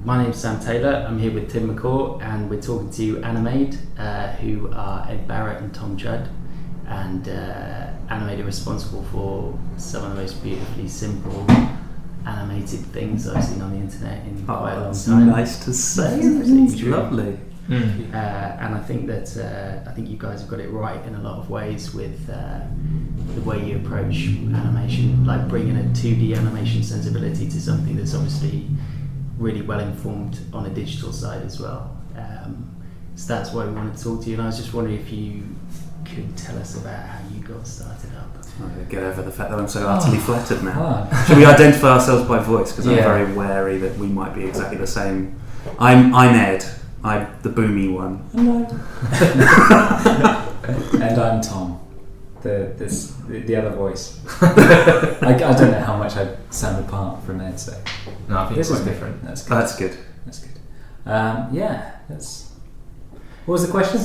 My name's Sam Taylor. I'm here with Tim McCaw, and we're talking to Animade, who are Ed Barrett and Tom Judd. And Animade are responsible for some of the most beautifully simple animated things I've seen on the internet in quite a long time. Nice to say. It's lovely. And I think that I think you guys have got it right in a lot of ways with the way you approach animation, like bringing a 2D animation sensibility to something that's obviously really well informed on a digital side as well. So that's why we wanted to talk to you, and I was just wondering if you could tell us about how you got started up. I'm going to get over the fact that I'm so utterly flattered now. Should we identify ourselves by voice? Because I'm very wary that we might be exactly the same. I'm Ed. I'm the boomy one. Hello. And I'm Tom, the other voice. I don't know how much I sound apart from Ed, so no, I think this it's is different. That's good. That's good. That's good. That's. What was the question?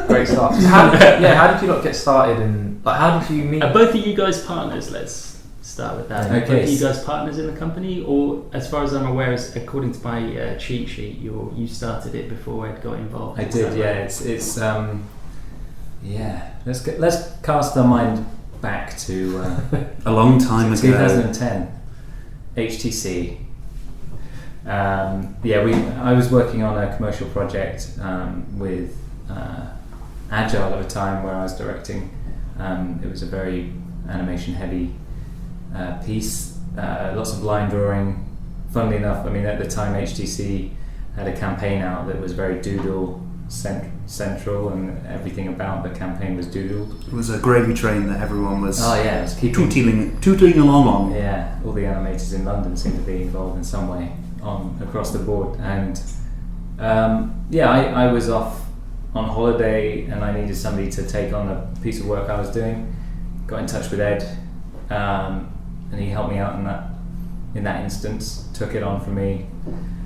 Great start. So how did you lot get started, and like how did you meet? Are both of you guys partners? Let's start with that. Okay. Both of you guys partners in the company, or as far as I'm aware, according to my cheat sheet, you started it before Ed got involved. I did. Yeah. It's Let's cast our mind back to a long time ago. 2010. HTC. I was working on a commercial project with Agile at the time where I was directing. It was a very animation heavy piece, lots of line drawing. Funnily enough, I mean at the time HTC had a campaign out that was very doodle central, and everything about the campaign was doodled. It was a gravy train that everyone was tootling along on. Yeah, all the animators in London seemed to be involved in some way across the board, and I was off on holiday and I needed somebody to take on a piece of work I was doing. Got in touch with Ed, and he helped me out in that instance, took it on for me,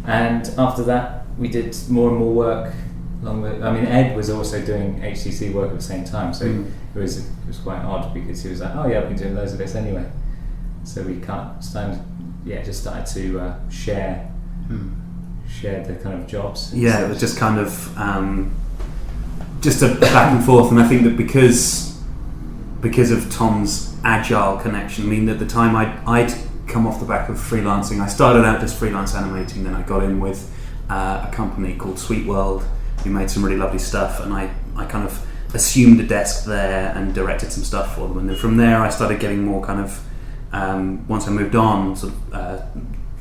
and after that we did more and more work along with. I mean, Ed was also doing HTC work at the same time, so it was quite odd because he was like, oh yeah, I've been doing loads of this anyway, so we just started to share the kind of jobs. Yeah, it was just kind of just a back and forth, and I think that because of Tom's Agile connection, I mean at the time I'd come off the back of freelancing. I started out just freelance animating, then I got in with a company called Sweet World who made some really lovely stuff, and I kind of assumed a desk there and directed some stuff for them, and then from there I started getting more kind of once I moved on, sort of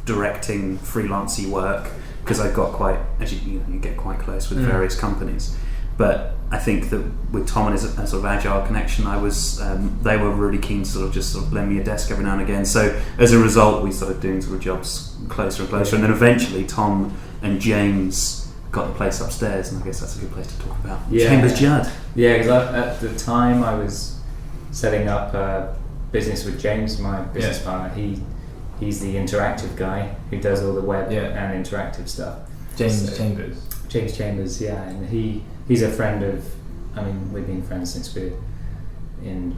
directing freelancey work, because I got quite, as you get quite close with various companies. But I think that with Tom and his sort of Agile connection, I was they were really keen to sort of lend me a desk every now and again. So as a result, we started doing sort of jobs closer and closer, and then eventually Tom and James got the place upstairs, and I guess that's a good place to talk about Chambers Judd. Yeah, because at the time I was setting up a business with James, my business partner. He's the interactive guy who does all the web and interactive stuff. James Chambers. James Chambers, yeah, and he's a friend of. I mean, we've been friends since we're in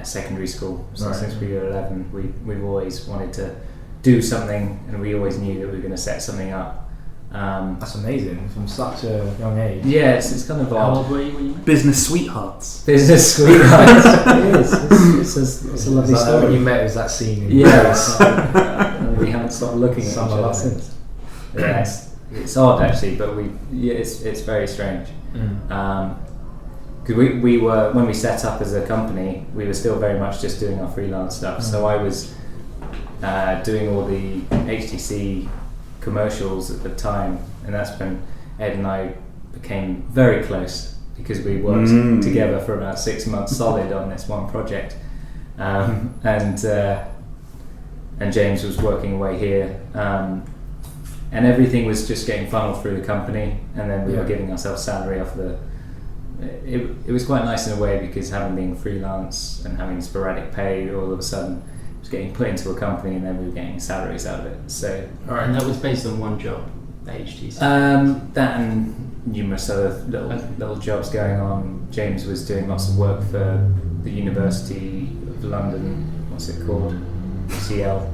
secondary school. So since we were 11, we've always wanted to do something, and we always knew that we were going to set something up. That's amazing from such a young age. Yeah, it's kind of How odd. old were you? Business sweethearts. Business sweethearts. It is. It's a lovely story. When you met, it was that scene. We haven't stopped looking at each other since. Yeah, it's odd actually, but it's very strange. Because we were, when we set up as a company, we were still very much just doing our freelance stuff. So I was doing all the HTC commercials at the time, and that's when Ed and I became very close, because we worked together for about 6 months solid on this one project, and James was working away here, and everything was just getting funneled through the company, and then we were giving ourselves salary off the. It was quite nice in a way, because having been freelance and having sporadic pay, all of a sudden it was getting put into a company, and then we were getting salaries out of it. So, And that was based on one job, the HTC. That and numerous other little jobs going on. James was doing lots of work for the University of London. What's it called? UCL.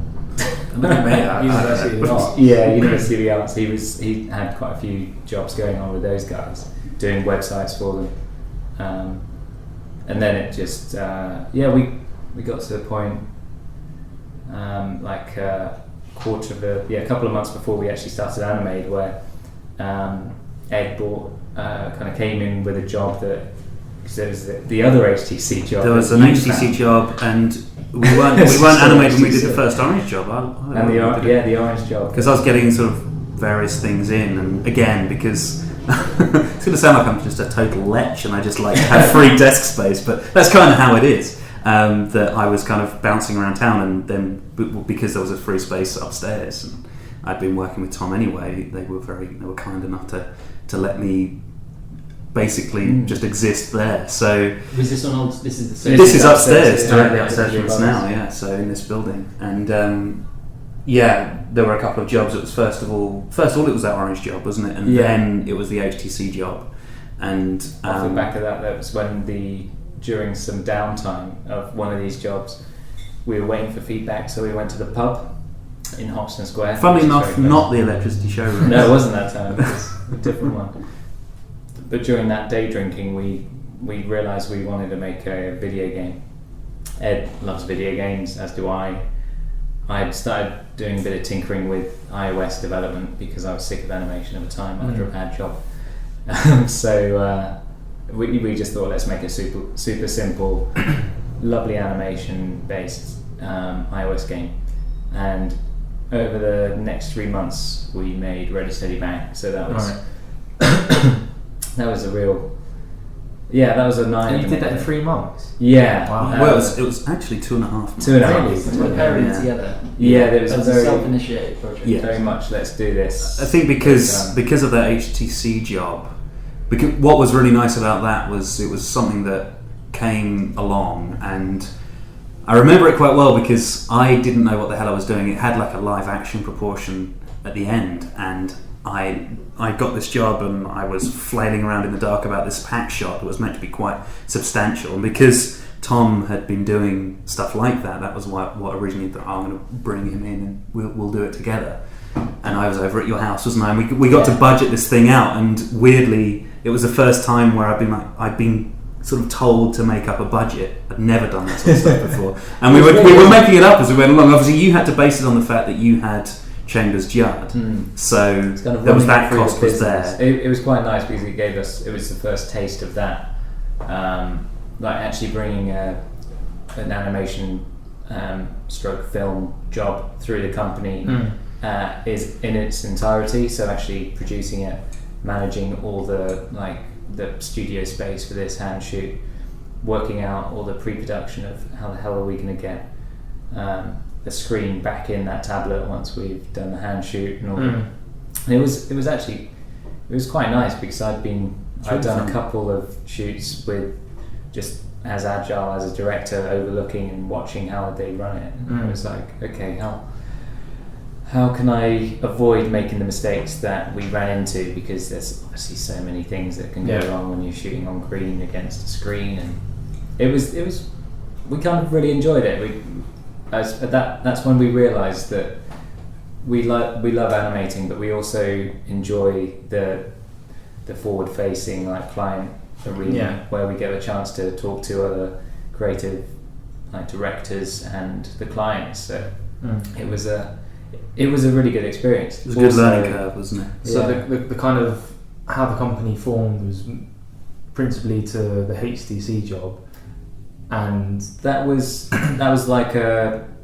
Look at me, University of the Arts. Yeah, University of the Arts. He had quite a few jobs going on with those guys, doing websites for them. And then it just we got to the point a couple of months before we actually started Animade, where Ed kind of came in with a job that, because there was the other HTC job. There was an HTC job, and we weren't Animade when we did the first Orange job. The Orange job. Because I was getting sort of various things in, and again, because it's going to sound like I'm just a total lech and I just like to have free desk space, but that's kind of how it is. That I was kind of bouncing around town, and then because there was a free space upstairs, and I'd been working with Tom anyway, they were kind enough to let me basically just exist there. So was this on old? This is the this is upstairs, directly yeah, upstairs from us now. Yeah, so in this building, and there were a couple of jobs. It was first of all it was that Orange job, wasn't it? And then it was the HTC job, and off the back of that was when during some downtime of one of these jobs, we were waiting for feedback, so we went to the pub in Hoxton Square. Funnily enough, not the electricity showroom. No, it wasn't that time. It was a different one. But during that day drinking, we realised we wanted to make a video game. Ed loves video games, as do I. I'd started doing a bit of tinkering with iOS development because I was sick of animation at the time after a bad job. So we just thought, let's make a super simple, lovely animation-based iOS game. And over the next 3 months, we made Ready Steady Bang. So that was that was a real. Yeah, that was a 9. And you did that in 3 months? Yeah. Wow. Well, it was actually 2.5 months. 2.5. Really? We're pairing it together. Yeah, there was a very self-initiated project. Yeah. very much. Let's do this. I think because of that HTC job, because what was really nice about that was it was something that came along, and I remember it quite well because I didn't know what the hell I was doing. It had like a live action proportion at the end, and I got this job and I was flailing around in the dark about this pack shot that was meant to be quite substantial, and because Tom had been doing stuff like that, that was what originally thought, I'm going to bring him in and we'll do it together. And I was over at your house, wasn't I? And we got to budget this thing out, and weirdly it was the first time where I'd been sort of told to make up a budget. I'd never done that sort of stuff before, and we were making it up as we went along. Obviously you had to base it on the fact that you had Chambers Judd, so kind of there was that through cost the was there. business. It was quite nice because it was the first taste of that, like actually bringing an animation stroke film job through the company is in its entirety. So actually producing it, managing all the studio space for this hand shoot, working out all the pre-production of how the hell are we going to get the screen back in that tablet once we've done the hand shoot and all. And it was quite nice because I'd done a couple of shoots with just as Agile as a director, overlooking and watching how they run it. And it was like, okay, how can I avoid making the mistakes that we ran into, because there's obviously so many things that can go wrong when you're shooting on green against a screen. And it was we kind of really enjoyed it. That's when we realised that we love animating, but we also enjoy the forward-facing client arena where we get a chance to talk to other creative directors and the clients. So it was a really good experience. It was a good learning curve, wasn't it? So the kind of how the company formed was principally to the HTC job. And that was like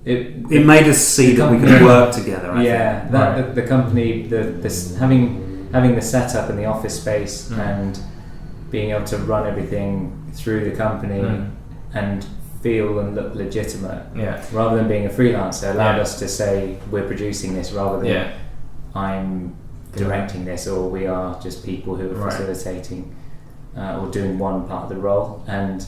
it made us see that we could work together. I think. The company, having the setup in the office space and being able to run everything through the company and feel and look legitimate, rather than being a freelancer, allowed us to say we're producing this rather than I'm directing this, or we are just people who are facilitating or doing one part of the role. And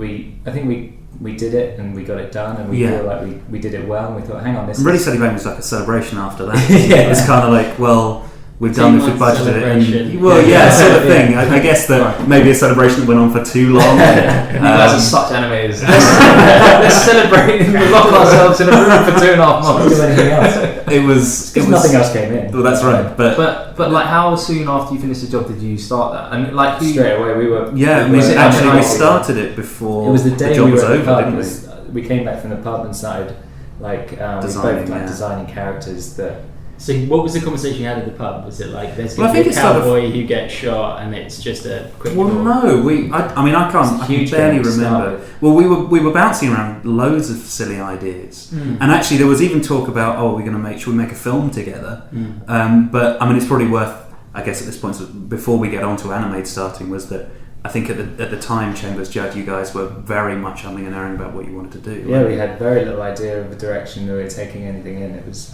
I think we did it and we got it done, and we feel like we did it well, and we thought, hang on, this Really Steady Bang was like a celebration after that. It was kind of like, well, we've done this, we've budgeted celebration. it. And, well, yeah, sort of thing. I guess that maybe a celebration that went on for too long. You guys are such animators. Let's celebrate and lock ourselves in a room for 2.5 months. Do anything else. It was Because nothing else came in. Well, that's right. But like, how soon after you finished the job did you start that? And like, Straight away, we were. Yeah, I mean, actually, we started it before It was the day job we was were at the over, pub. didn't we? We came back from the pub and started like we Designing, both like yeah. designing characters that. So what was the conversation you had at the pub? Was it like there's Well, I going to think be a it's sort of- cowboy who gets shot and it's just a quick Well, draw? no, I can huge barely game to start remember. with. Well, we were bouncing around loads of silly ideas, and actually there was even talk about, we're going to make a film together. But I mean, it's probably worth, I guess, at this point, so before we get on to Animade starting, was that I think at the time, Chambers, Judd, you guys were very much umming and ahhing about what you wanted to do. Yeah, right? we had very little idea of the direction that we were taking anything in. It was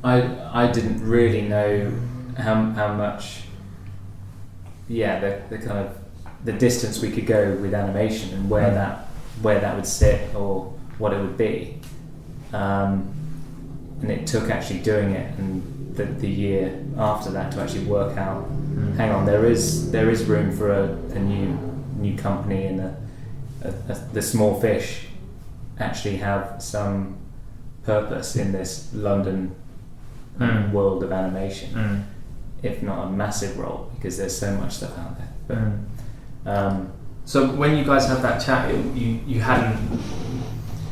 I didn't really know how much the kind of the distance we could go with animation and where that would sit or what it would be, and it took actually doing it and the year after that to actually work out. Hang on, there is room for a new company, and the small fish actually have some purpose in this London world of animation, if not a massive role, because there's so much stuff out there. But, so when you guys had that chat, you hadn't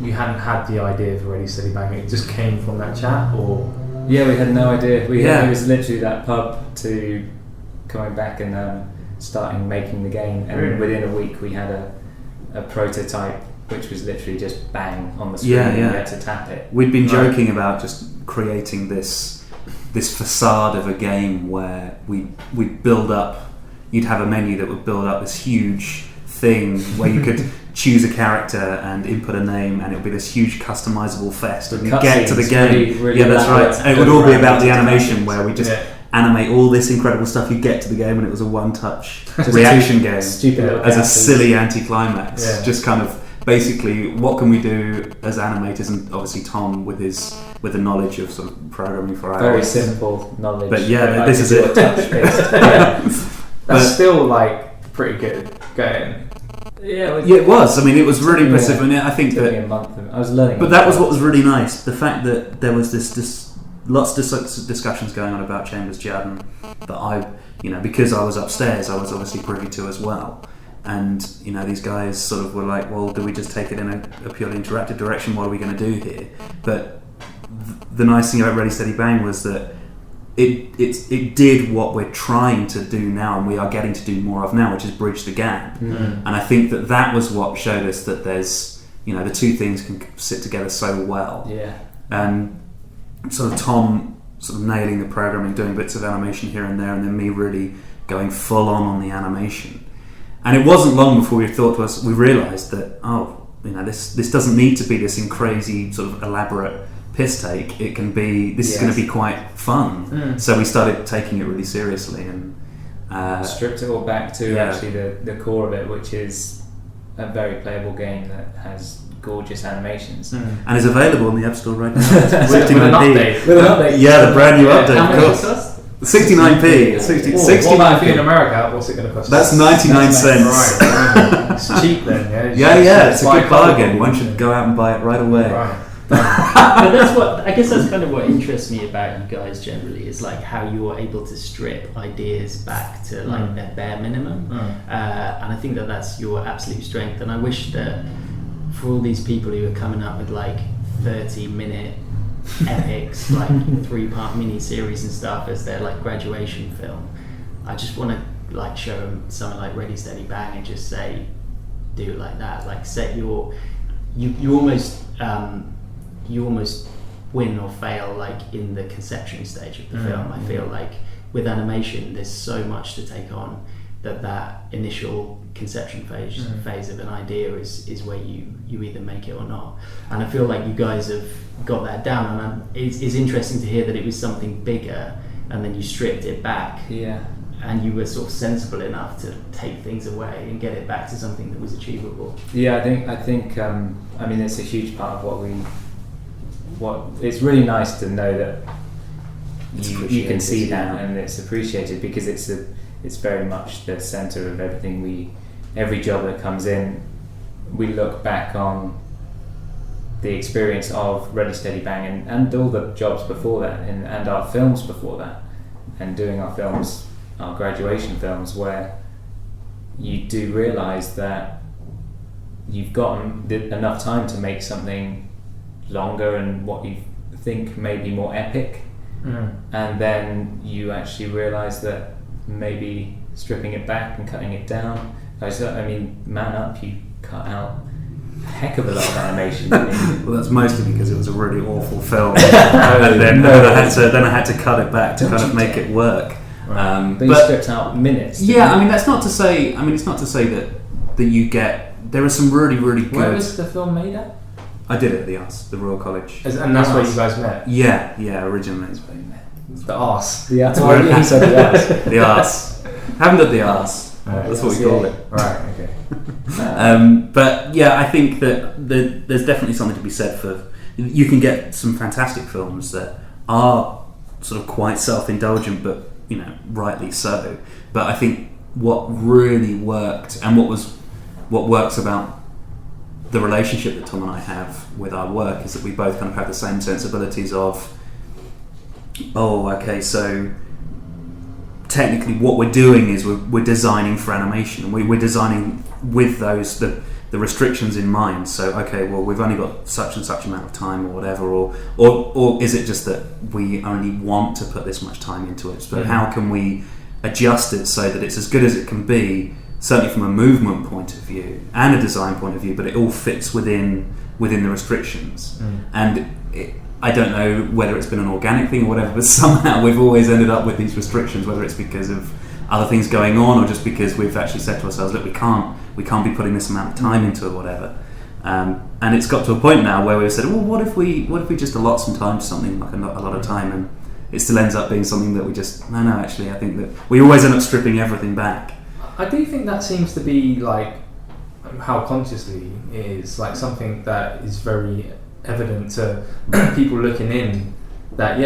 had the idea for Ready Steady Bang. It just came from that chat, or yeah, we had no idea. Yeah. It was literally that pub to coming back and starting making the game, and within a week we had a prototype which was literally just bang on the screen and you had to tap it. We'd been joking about just creating this facade of a game where we'd build up, you'd have a menu that would build up this huge thing where you could choose a character and input a name, and it would be this huge customizable fest, and you get to the game. Really yeah, that's right. And it would all be about the animation where we just animate all this incredible stuff. You get to the game and it was a one-touch reaction game as a silly anti-climax. Just kind of basically, what can we do as animators? And obviously Tom with the knowledge of sort of programming for iOS. Very simple knowledge. But yeah, this is it. That's still like pretty good going. Yeah, it was. I mean, it was really impressive, and I think took me a month. I was learning. But that was what was really nice. The fact that there was this lots of discussions going on about Chambers Judd, and that I, because I was upstairs, I was obviously privy to as well. And these guys sort of were like, well, do we just take it in a purely interactive direction? What are we going to do here? But the nice thing about Ready Steady Bang was that it did what we're trying to do now, and we are getting to do more of now, which is bridge the gap. And I think that was what showed us that there's the two things can sit together so well. And sort of Tom sort of nailing the programming, doing bits of animation here and there, and then me really going full on the animation. And it wasn't long before we realised that this doesn't need to be this crazy sort of elaborate piss take. It can be, this is going to be quite fun. So we started taking it really seriously and stripped it all back to actually the core of it, which is a very playable game that has gorgeous animations and is available in the App Store right now. with an update. Yeah, the brand new update. How much does it cost? 69p. 69p. What about if you're in America? What's it going to cost? That's 99 cents. Right. It's cheap then. Yeah. It's a good bargain. One should go out and buy it right away. Right. But I guess that's kind of what interests me about you guys generally, is like how you are able to strip ideas back to like their bare minimum, and I think that's your absolute strength. And I wish that for all these people who are coming up with like 30-minute epics, like 3-part mini series and stuff as their like graduation film, I just want to like show them something like Ready Steady Bang and just say, do it like that. Like set you almost win or fail like in the conception stage of the film. I feel like with animation there's so much to take on that initial conception phase of an idea is where you either make it or not. And I feel like you guys have got that down, and it's interesting to hear that it was something bigger and then you stripped it back. And you were sort of sensible enough to take things away and get it back to something that was achievable. I think I mean, it's a huge part of what it's really nice to know that you can see that, and it's appreciated because it's very much the centre of everything. Every job that comes in, we look back on the experience of Ready Steady Bang and all the jobs before that, and our films before that, and doing our films, our graduation films, where you do realise that you've gotten enough time to make something longer and what you think may be more epic, and then you actually realise that maybe stripping it back and cutting it down. I mean, Man Up, you cut out a heck of a lot of animation. Well, that's mostly because it was a really awful film, and then I had to cut it back to kind of make it work. Right. But you stripped out minutes. Yeah, I mean that's not to say. I mean it's not to say that you get. There are some really good. Where was the film made at? I did it at the Arts, the Royal College. And that's where you guys met? Yeah, originally. That's where you met. The Arse. The Arse. He said the Arse. The Arse. Haven't done the Arse. That's what we call it. Right, okay. But yeah, I think that there's definitely something to be said for. You can get some fantastic films that are sort of quite self-indulgent, but rightly so. But I think what really worked, and what works about the relationship that Tom and I have with our work, is that we both kind of have the same sensibilities of, so technically what we're doing is we're designing for animation, and we're designing with those the restrictions in mind. So we've only got such and such amount of time or whatever, or is it just that we only want to put this much time into it? So how can we adjust it so that it's as good as it can be, certainly from a movement point of view and a design point of view, but it all fits within the restrictions. And I don't know whether it's been an organic thing or whatever, but somehow we've always ended up with these restrictions, whether it's because of other things going on or just because we've actually said to ourselves, look, we can't be putting this amount of time into it, whatever. And it's got to a point now where we've said, well, what if we just allot some time to something, like a lot of time, and it still ends up being something that we just actually I think that we always end up stripping everything back. I do think that seems to be like how consciously it is, like something that is very evident to people looking in, that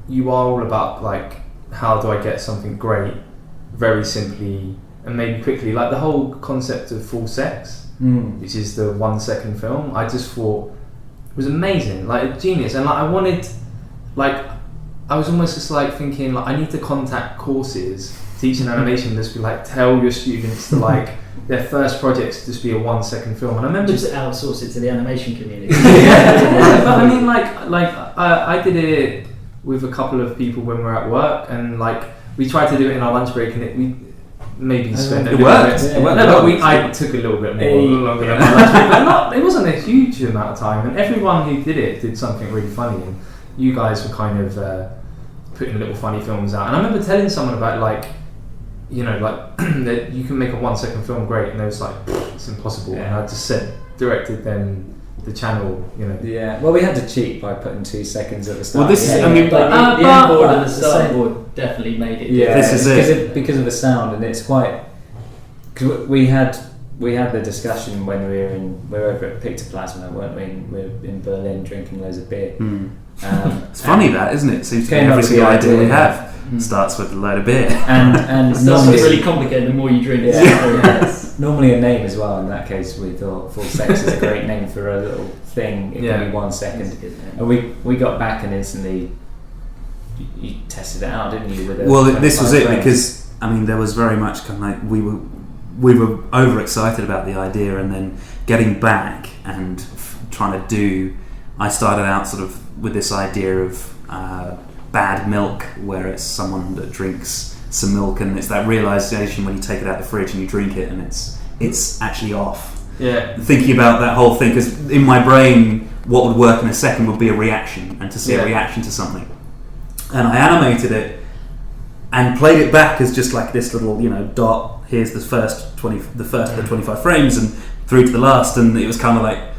you are all about like, how do I get something great very simply and maybe quickly, like the whole concept of Full Sex, which is the 1 second film. I just thought it was amazing, like a genius, and like I was almost just like thinking, like, I need to contact courses teaching animation, just be like, tell your students to like their first projects just be a 1 second film. And I remember just outsource it to the animation community. But I mean, I did it with a couple of people when we were at work, and like we tried to do it in our lunch break, and we maybe spent a little bit. It worked. No, but I took a little bit longer than my lunch break, but it wasn't a huge amount of time. And everyone who did it did something really funny, and you guys were kind of putting little funny films out. And I remember telling someone about like that you can make a 1 second film great, and they was like, it's impossible. And I just directed them the channel, Yeah, well, we had to cheat by putting 2 seconds at the start. Well, this is, I mean, the inboard and the sideboard definitely made it. Yeah, this is it. Because of the sound, and it's quite. Because we had the discussion when we were over at Pictoplasma, weren't we? We were in Berlin drinking loads of beer. It's funny that, isn't it? Seems to be every single idea we have starts with a load of beer. And it's really complicated the more you drink. Normally a name as well. In that case, we thought Full Sex is a great name for a little thing. It can be 1 second. And we got back and instantly you tested it out, didn't you? With this was it frames. because I mean there was very much kind of like we were overexcited about the idea, and then getting back and trying to do. I started out sort of with this idea of bad milk, where it's someone that drinks some milk, and it's that realization when you take it out of the fridge and you drink it, and it's actually off. Yeah. Thinking about that whole thing, because in my brain, what would work in a second would be a reaction, and to see a reaction to something. And I animated it and played it back as just like this little, dot. Here's the first of the 25 frames, and through to the last, and it was kind of like,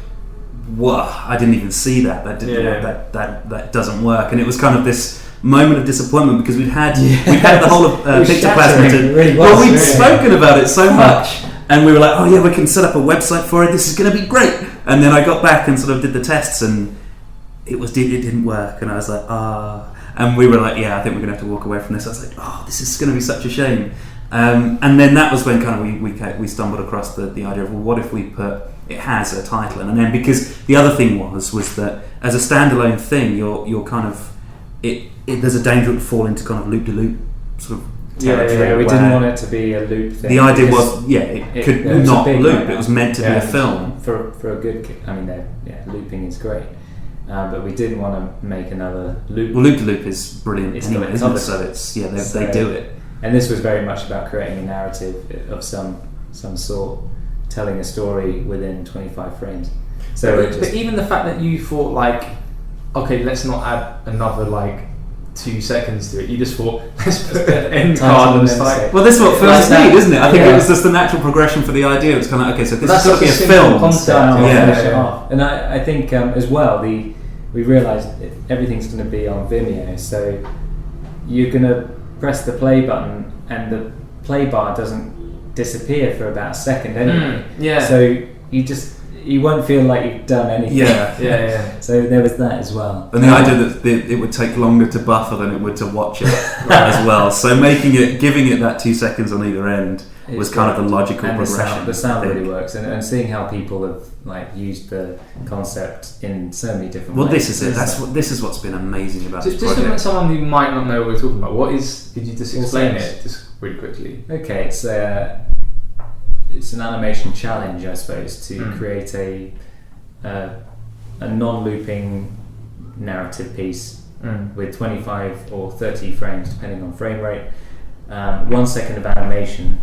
whoa! I didn't even see that. That doesn't work, and it was kind of this moment of disappointment because we'd had the whole of Pictoplasma. We'd spoken about it so much, and we were like, oh yeah, we can set up a website for it. This is going to be great. And then I got back and sort of did the tests, and it didn't work, and I was like, and we were like, yeah, I think we're gonna have to walk away from this. I was like, oh, this is gonna be such a shame. And then that was when kind of we stumbled across the idea of, well, what if we put, it has a title, and then because the other thing was that as a standalone thing, you're kind of there's a danger to fall into kind of loop de loop sort of territory. Yeah, we didn't want it to be a loop thing. The idea was, it could not loop. It was meant to be a film. For a good, I mean, looping is great, but we didn't want to make another loop. Well, loop de loop is brilliant anyway, isn't it? So it's they do it. And this was very much about creating a narrative of some sort, telling a story within 25 frames. So, but even the fact that you thought like, okay, let's not add another like 2 seconds to it. You just thought, let's put an end card on the side. Well, this is what films need, isn't it? I think it was just the natural progression for the idea. It's kind of okay, so this is going to be a film concept. And I think as well, we realised everything's going to be on Vimeo, so you're going to press the play button and the play bar doesn't disappear for about a second anyway. So you won't feel like you've done anything. Yeah. So there was that as well. And the idea that it would take longer to buffer than it would to watch it as well. So giving it that 2 seconds on either end was kind of the logical progression. The sound really works, and seeing how people have like used the concept in so many different ways. Well, this is it. This is what's been amazing about this project. Just for someone who might not know what we're talking about, could you just explain it just really quickly? Okay, it's an animation challenge, I suppose, to create a non-looping narrative piece with 25 or 30 frames, depending on frame rate, 1 second of animation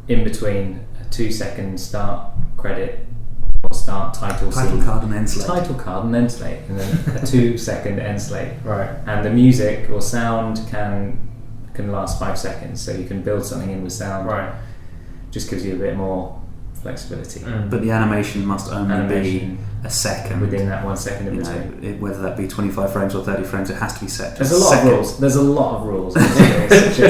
in between a 2 second start credit or start title card and end slate. Title card and end slate, and then a 2 second end slate. Right. And the music or sound can last 5 seconds, so you can build something in with sound. Right. Just gives you a bit more flexibility. But the animation must only be a second within that 1 second in between. Whether that be 25 frames or 30 frames, it has to be set. There's a lot of rules.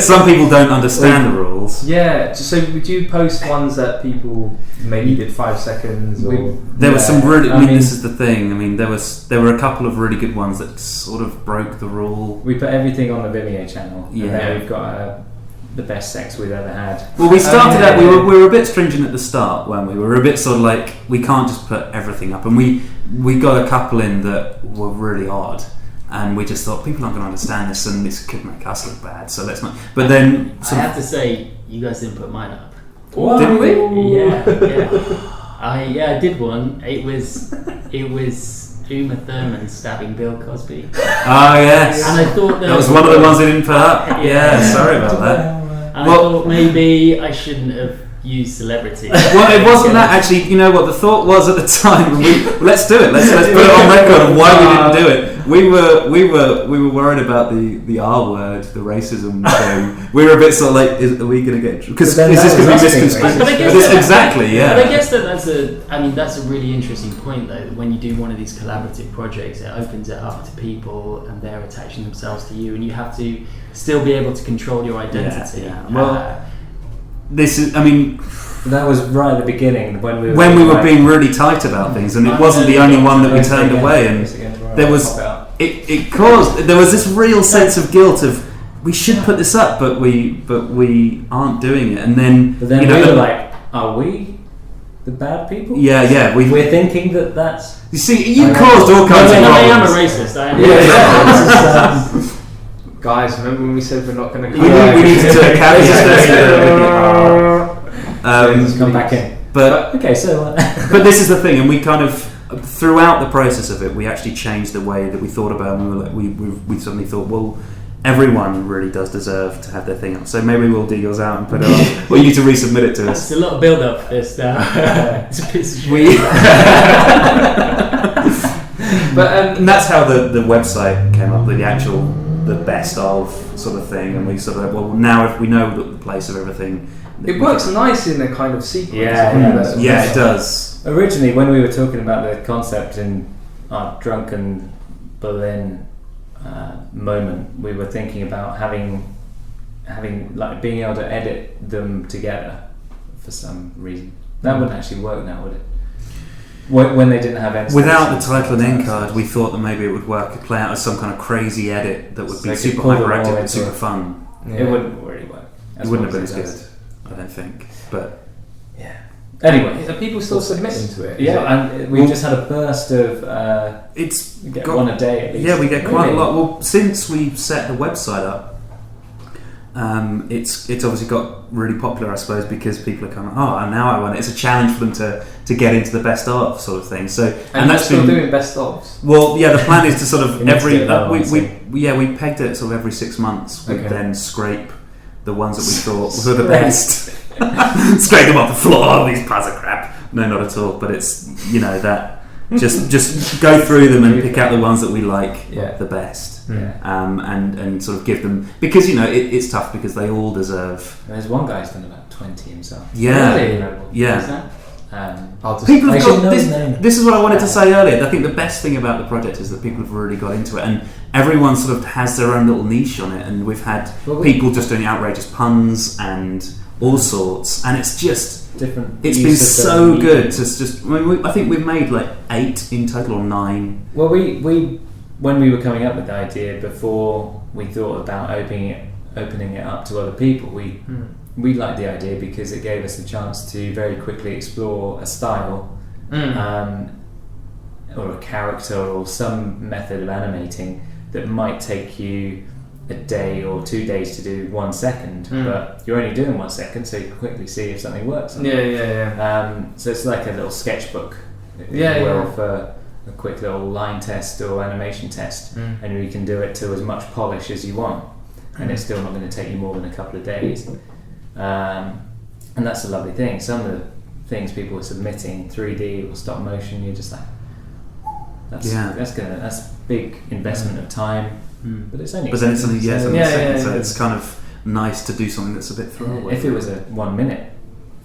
Some people don't understand the rules. Yeah. So would you post ones that people maybe did 5 seconds? There was some really. This is the thing. I mean, there were a couple of really good ones that sort of broke the rule. We put everything on the Vimeo channel. Yeah. And then we've got the best sex we've ever had. Well, we started out. We were a bit stringent at the start, weren't we? We were a bit sort of like, we can't just put everything up, and we got a couple in that were really odd, and we just thought people aren't going to understand this, and this could make us look bad. So let's not. But then I have to say, you guys didn't put mine up. What? Didn't we? Yeah. I did one. It was Uma Thurman stabbing Bill Cosby. Oh yes. And I thought that was one of the ones I didn't put up. Yeah, sorry about that. And I thought maybe I shouldn't have used celebrity. Well, it wasn't that actually. You know what the thought was at the time? Let's do it. Let's put it on record of why we didn't do it. We were worried about the R word, the racism thing. We were a bit sort of like, are we going to get? Because is this going to be misconstrued? Exactly. Yeah. But I guess that's a really interesting point though. When you do one of these collaborative projects, it opens it up to people, and they're attaching themselves to you, and you have to still be able to control your identity. Yeah. Well, this is. I mean. That was right at the beginning when we were being really tight about things, and it wasn't the only one that we turned away, and there was there was this real sense of guilt of we should put this up, but we aren't doing it, and then we were like, are we the bad people? Yeah, we're thinking that's. You see, you caused all kinds of problems. I am a racist. I am. Guys, remember when we said we're not going to? We need to do a caveat. Come back in. But okay, so. But this is the thing, and we kind of throughout the process of it, we actually changed the way that we thought about it. And we were like, we suddenly thought, well, everyone really does deserve to have their thing up. So maybe we'll dig yours out and put it on. Or you to resubmit it to us. It's a lot of build up for this now. It's a piece of shit. But and that's how the website came up with the best of sort of thing, and we sort of well, now if we know the place of everything, it works nice in a kind of sequence. Yeah, it does. Originally, when we were talking about the concept in our drunken Berlin moment, we were thinking about having like being able to edit them together for some reason. That wouldn't actually work now, would it? when they didn't have end Without the title and end card, we thought that maybe it would play out as some kind of crazy edit that would be super hyperactive and super fun. It wouldn't really work. It wouldn't have been as good, I don't think. But yeah. Anyway, are people still submitting to it? Yeah, and we've just had a burst of. It's get one a day at least. Yeah, we get quite a lot. Well, since we set the website up, it's obviously got really popular, I suppose, because people are kind of and now I want it. It's a challenge for them to get into the best of sort of thing. So and that's still doing best ofs. Well, yeah, the plan is to sort of we pegged it sort of every 6 months. We then scrape the ones that we thought were the best. Scrape them off the floor. These piles of crap. No, not at all. But it's that just go through them and pick out the ones that we like the best. And sort of give them, because it's tough because they all deserve. There's one guy's done about 20 himself. Yeah, really? Yeah. People have got this is what I wanted to say earlier. I think the best thing about the project is that people have really got into it, and everyone sort of has their own little niche on it. And we've had people just doing outrageous puns and all sorts, and it's just different. It's been so good to just. I think we've made like 8 in total, or 9. Well, we when we were coming up with the idea, before we thought about opening it up to other people, we liked the idea because it gave us the chance to very quickly explore a style or a character or some method of animating that might take you a day or 2 days to do 1 second, but you're only doing 1 second, so you can quickly see if something works. So it's like a little sketchbook, for a quick little line test or animation test, and you can do it to as much polish as you want, and it's still not going to take you more than a couple of days. And that's a lovely thing. Some of the things people are submitting 3D or stop motion, you're just like, that's big investment of time, but it's only. But then it's only so it's kind of nice to do something that's a bit throwaway. If it was a 1 minute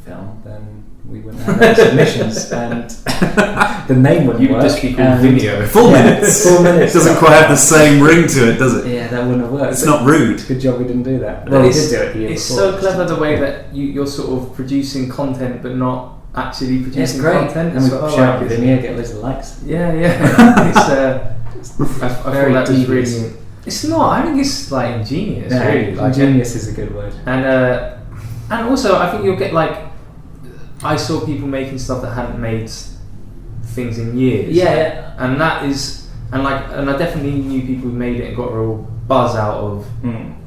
film, then we wouldn't have any submissions, and the name wouldn't work. Just be called video. 4 minutes. 4 minutes. Doesn't quite have the same ring to it, does it? Yeah, that wouldn't have worked. It's not rude. Good job we didn't do that. Well, we did do it the year It's before. so clever the way that you're sort of producing content, but not actually producing it's great. content. And we shout with it, get loads of likes. It's I thought that was really. It's not. I think it's like ingenious. No, really, like ingenious is a good word. And also I think you'll get like. I saw people making stuff that hadn't made things in years. Yeah. And that is, and I definitely knew people who made it and got a real buzz out of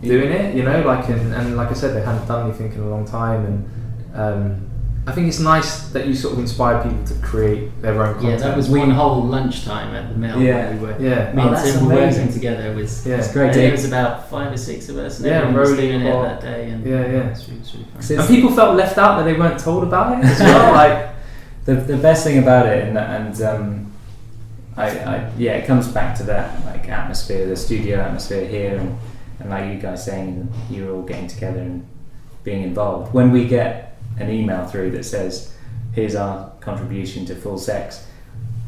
doing it. And like I said, they hadn't done anything in a long time, and I think it's nice that you sort of inspire people to create their own content. Yeah, that was one whole lunchtime at the mill. Yeah. Where we were. Yeah. Me and Tim were working together. It's great. It was about 5 or 6 of us, and everyone was doing it that day. And it's really fun. And people felt left out that they weren't told about it as well. Like the best thing about it, it comes back to that like atmosphere, the studio atmosphere here, and like you guys saying, you're all getting together and being involved. When we get an email through that says, "Here's our contribution to Full Sex,"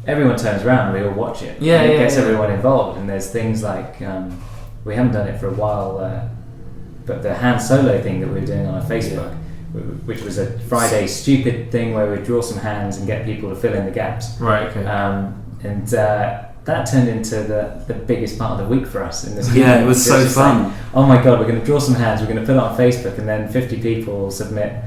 everyone turns around and we all watch it. Yeah, and it gets everyone involved. And there's things like we haven't done it for a while, but the HandSolo thing that we were doing on our Facebook, which was a Friday stupid thing where we draw some hands and get people to fill in the gaps. Right. Okay. And that turned into the biggest part of the week for us in this. Yeah, it was so fun. Like, oh my god, we're going to draw some hands. We're going to put it on Facebook, and then 50 people submit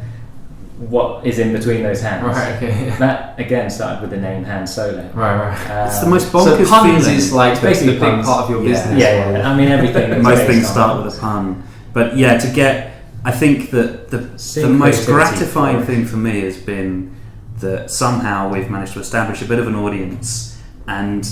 what is in between those hands. Right. Okay. That again started with the name HandSolo. Right. It's the most bonkers so puns feeling. is like basically the big puns. part of your business. Yeah. I mean, everything. Most things start with a pun, but I think that the most gratifying thing for me has been that somehow we've managed to establish a bit of an audience, and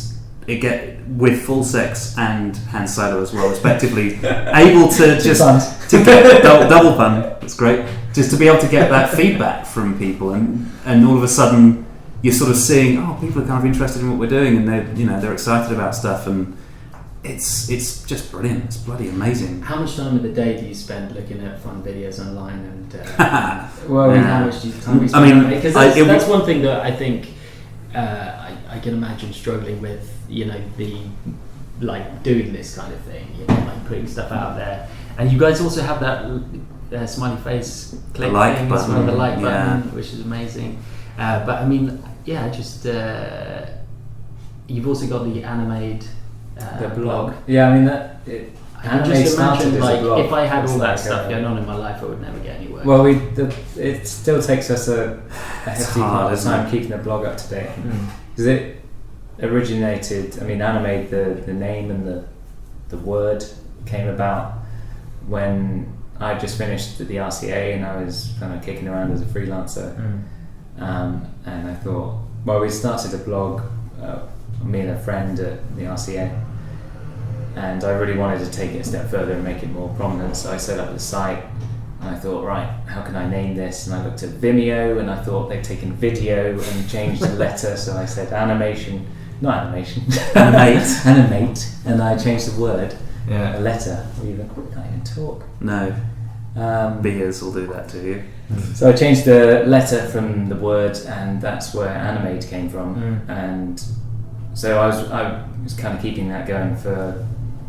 with Full Sex and HandSolo as well, respectively, able to just to get double pun. That's great. Just to be able to get that feedback from people, and all of a sudden you're sort of seeing, people are kind of interested in what we're doing, and they're excited about stuff, and it's just brilliant. It's bloody amazing. How much time of the day do you spend looking at fun videos online, and how much time do you spend on it? Because that's one thing that I think I can imagine struggling with, doing this kind of thing, putting stuff out there. And you guys also have that smiley face click like thing button, as well, the like button, which is amazing. But I mean, yeah, just you've also got the Animade the blog. Yeah, I mean that. I can just imagine, like, if I had all that like stuff going on in my life, I would never get anywhere. Well, it still takes us a hefty part of time keeping the blog up to date, because it originated. I mean, Animade, the name and the word came about when I just finished the RCA and I was kind of kicking around as a freelancer, and I thought, well, we started a blog, me and a friend at the RCA. And I really wanted to take it a step further and make it more prominent, so I set up the site and I thought, right, how can I name this? And I looked at Vimeo and I thought they'd taken video and changed the letter, so I said animate, and I changed the word, a letter, even. I can't even talk. No, beers will do that to you. So I changed the letter from the word, and that's where Animade came from, and so I was kind of keeping that going for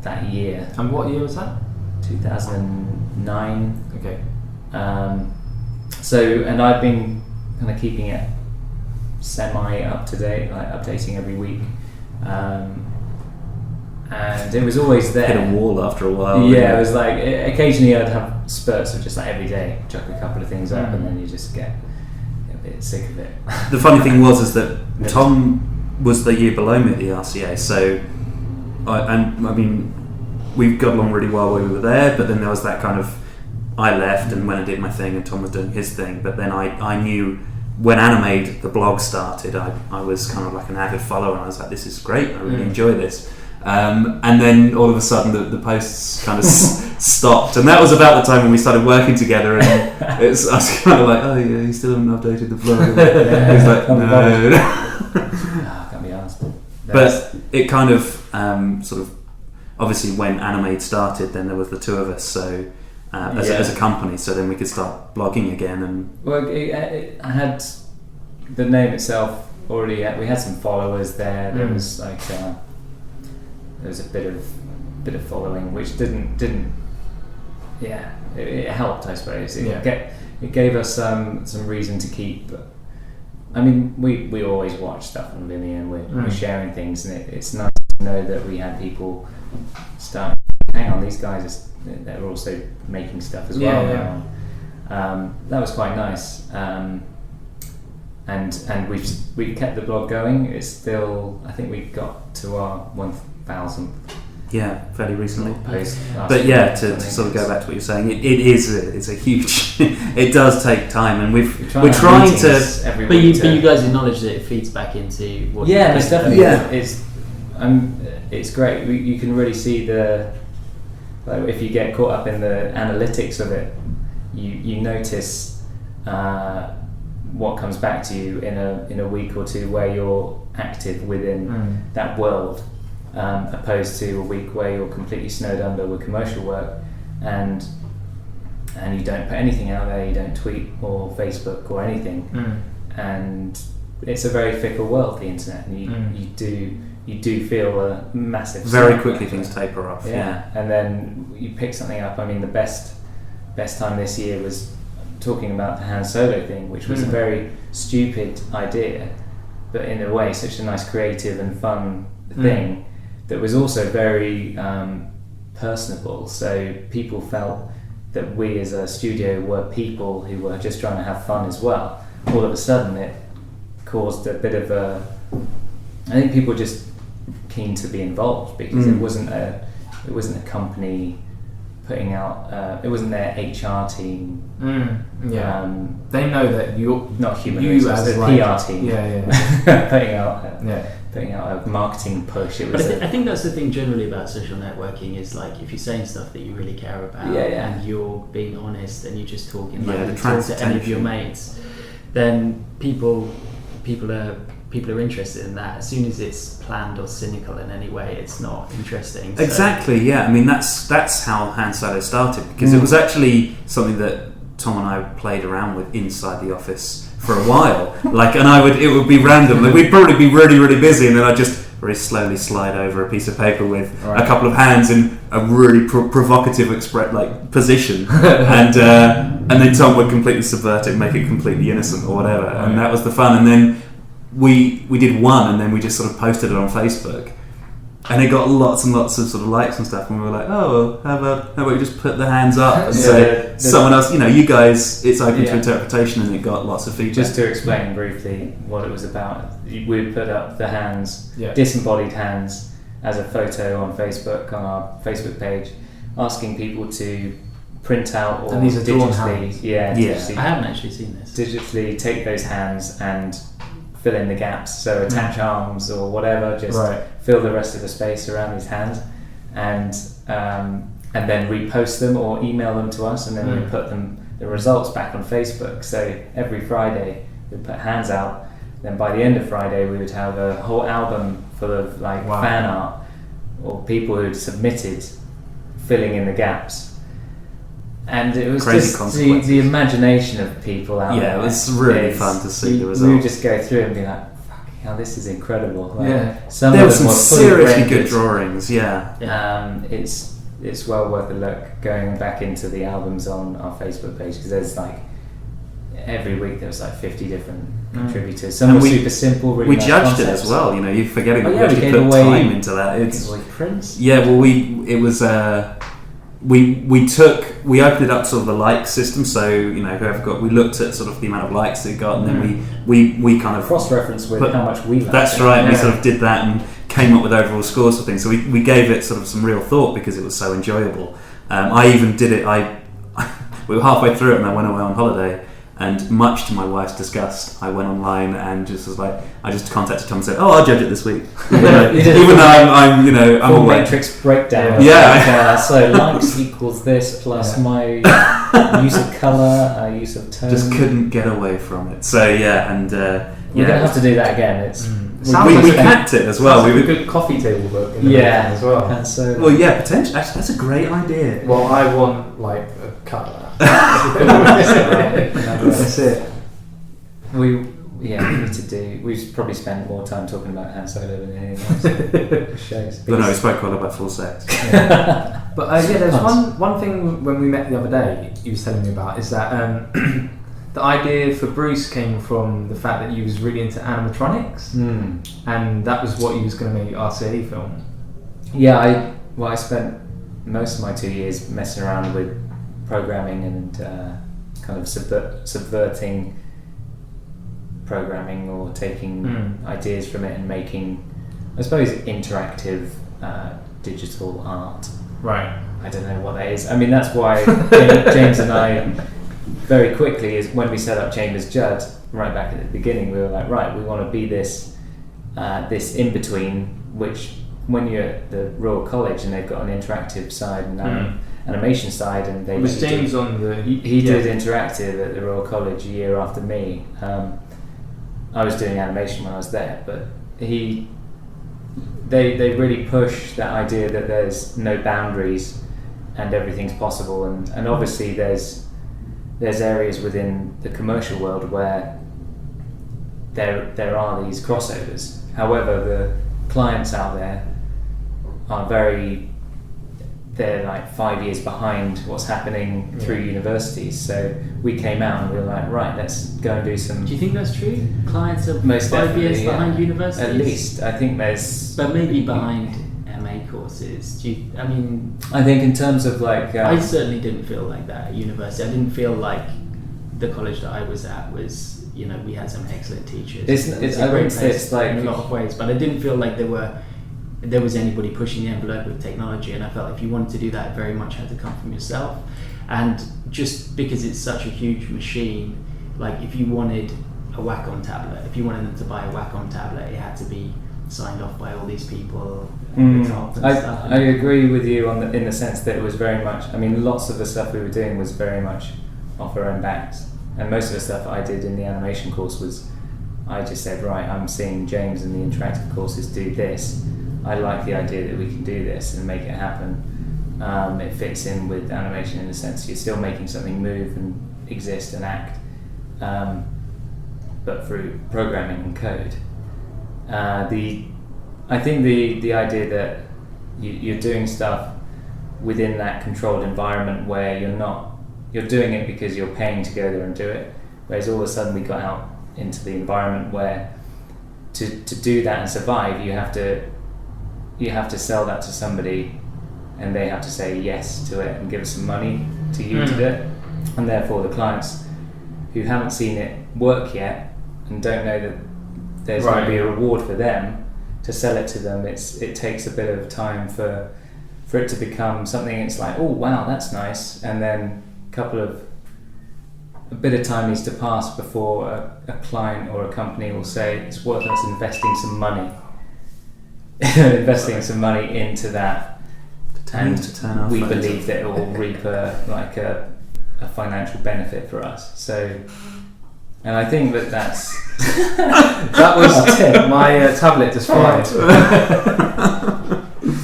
that year. And what year was that? 2009. Okay. So, and I've been kind of keeping it semi up to date, like updating every week. And it was always there. Hit a wall after a while. Yeah, it was like occasionally I'd have spurts of just like every day chuck a couple of things up, and then you just get a bit sick of it. The funny thing was that Tom was the year below me at the RCA, so I mean, we got along really well when we were there, but then there was that kind of, I left and went and did my thing and Tom was doing his thing, but then I knew when Animade, the blog, started, I was kind of like an avid follower, and I was like, this is great, I really enjoy this. And then all of a sudden the posts kind of stopped, and that was about the time when we started working together, and I was kind of like, oh yeah, you still haven't updated the blog. He's like, no. Can't be asked. But it kind of sort of, obviously when Animade started, then there was the two of us, so as a company, so then we could start blogging again. And well, I had the name itself already. We had some followers there. There was like there was a bit of following, which didn't it helped, I suppose. It gave us some reason to keep. I mean, we always watch stuff on Vimeo, and we're sharing things, and it's nice to know that we had people start. Hang on, these guys they're also making stuff as well now. That was quite nice, and we kept the blog going. It's still, I think we got to our 1,000th. Yeah, fairly recently. Post but yeah, to sort of go back to what you're saying, it's a huge. It does take time, and we're trying to. But you guys acknowledge that it feeds back into what. Yeah, it's definitely. Yeah. It's great. You can really see if you get caught up in the analytics of it, you notice what comes back to you in a week or two where you're active within that world. Opposed to a week where you're completely snowed under with commercial work, and you don't put anything out there, you don't tweet or Facebook or anything, and it's a very fickle world, the internet, and you do feel a massive. Very quickly things taper off. Yeah, and then you pick something up. I mean, the best time this year was talking about the HandSolo thing, which was a very stupid idea, but in a way such a nice creative and fun thing. That was also very personable, so people felt that we as a studio were people who were just trying to have fun as well. All of a sudden it caused a bit of I think people were just keen to be involved, because it wasn't a company putting out, it wasn't their HR team. They know that you're not human you resources, as the like, PR team. Putting out a marketing push. It was. But I think that's the thing generally about social networking is, like, if you're saying stuff that you really care about and you're being honest and you're just talking like you talk to any of your mates, then people are interested in that. As soon as it's planned or cynical in any way, it's not interesting. Exactly. Yeah. I mean, that's how HandSolo started, because it was actually something that Tom and I played around with inside the office for a while. It would be random. Like, we'd probably be really, really busy, and then I'd just very slowly slide over a piece of paper with a couple of hands in a really provocative position, and then Tom would completely subvert it, make it completely innocent or whatever, and that was the fun. And then we did one, and then we just sort of posted it on Facebook. And it got lots and lots of sort of likes and stuff, and we were like, oh, well, how about we just put the hands up and say someone else, you guys, it's open to interpretation, and it got lots of feedback. Just to explain briefly what it was about, we put up the hands, disembodied hands, as a photo on Facebook, on our Facebook page, asking people to print out or and these are drawn digitally, hands. Digitally, I haven't actually seen this. Digitally take those hands and fill in the gaps. So attach arms or whatever, just fill the rest of the space around these hands, and then repost them or email them to us, and then we put the results back on Facebook. So every Friday we put hands out. Then by the end of Friday we would have a whole album full of fan art or people who'd submitted filling in the gaps. And it was crazy just the imagination of people out there. Yeah, it was really fun to see the results. We would just go through and be like, fucking hell, this is incredible. There were some seriously good drawings, It's well worth a look going back into the albums on our Facebook page, because there's every week there was 50 different contributors. Some were super simple, really we nice judged concepts. it as well, you're forgetting that we we actually gave put away time into that. It's prints. We opened it up to sort of the like system, so we looked at sort of the amount of likes it got, and then we kind of cross-reference with how much we liked. That's right. We sort of did that and came up with overall scores for things. So we gave it sort of some real thought because it was so enjoyable. I even did it. We were halfway through it and I went away on holiday. And much to my wife's disgust, I went online and just was like, I just contacted Tom and said, "Oh, I'll judge it this week," even though I'm full away. matrix breakdown. So likes equals this plus my use of color, use of tone. Just couldn't get away from it. So we're gonna have to do that again. It's we hacked it as well. We were a good coffee table book. As well. And so potentially. Actually, that's a great idea. Well, I want a cut. That's it. We need to do. We've probably spent more time talking about HandSolo than anything else. Shows. But no, we spoke a lot about full sex. But there's one thing when we met the other day you was telling me about is that the idea for Bruce came from the fact that you was really into animatronics, and that was what you was going to make RCA film. Yeah, I spent most of my 2 years messing around with programming and kind of subverting programming or taking ideas from it and making, I suppose, interactive digital art. Right. I don't know what that is. I mean, that's why James and I very quickly, is when we set up Chambers Judd right back at the beginning, we were like, right, we want to be this in between, which when you're at the Royal College and they've got an interactive side and animation side, and they was James on the he did interactive at the Royal College a year after me. I was doing animation when I was there, but they really push that idea that there's no boundaries and everything's possible, and obviously there's areas within the commercial world where there are these crossovers. However, the clients out there are they're 5 years behind what's happening through universities. So we came out and we were like, right, let's go and do some. Do you think that's true? Clients are most 5 years behind universities? At least, I think there's. But maybe behind MA courses. I think in terms of I certainly didn't feel like that at university. I didn't feel like the college that I was at was, we had some excellent teachers. It's a great place in a lot of ways, but I didn't feel like there was anybody pushing the envelope with technology, and I felt if you wanted to do that, it very much had to come from yourself. And just because it's such a huge machine, if you wanted a Wacom tablet, if you wanted them to buy a Wacom tablet, it had to be signed off by all these people at the top and stuff. I agree with you in the sense that it was very much, lots of the stuff we were doing was very much off our own backs, and most of the stuff I did in the animation course was, I just said, right, I'm seeing James in the interactive courses do this, I like the idea that we can do this and make it happen. It fits in with animation in the sense you're still making something move and exist and act, but through programming and code. I think the idea that you're doing stuff within that controlled environment where you're doing it because you're paying to go there and do it, whereas all of a sudden we got out into the environment where to do that and survive, you have to sell that to somebody, and they have to say yes to it and give us some money to you to do it. And therefore the clients who haven't seen it work yet and don't know that there's going to be a reward for them to sell it to them, it takes a bit of time for it to become something. It's like, oh wow, that's nice, and then a bit of time needs to pass before a client or a company will say it's worth us investing some money into that, and we believe that it will reap a financial benefit for us. So, and I think that's that was my tablet just fired.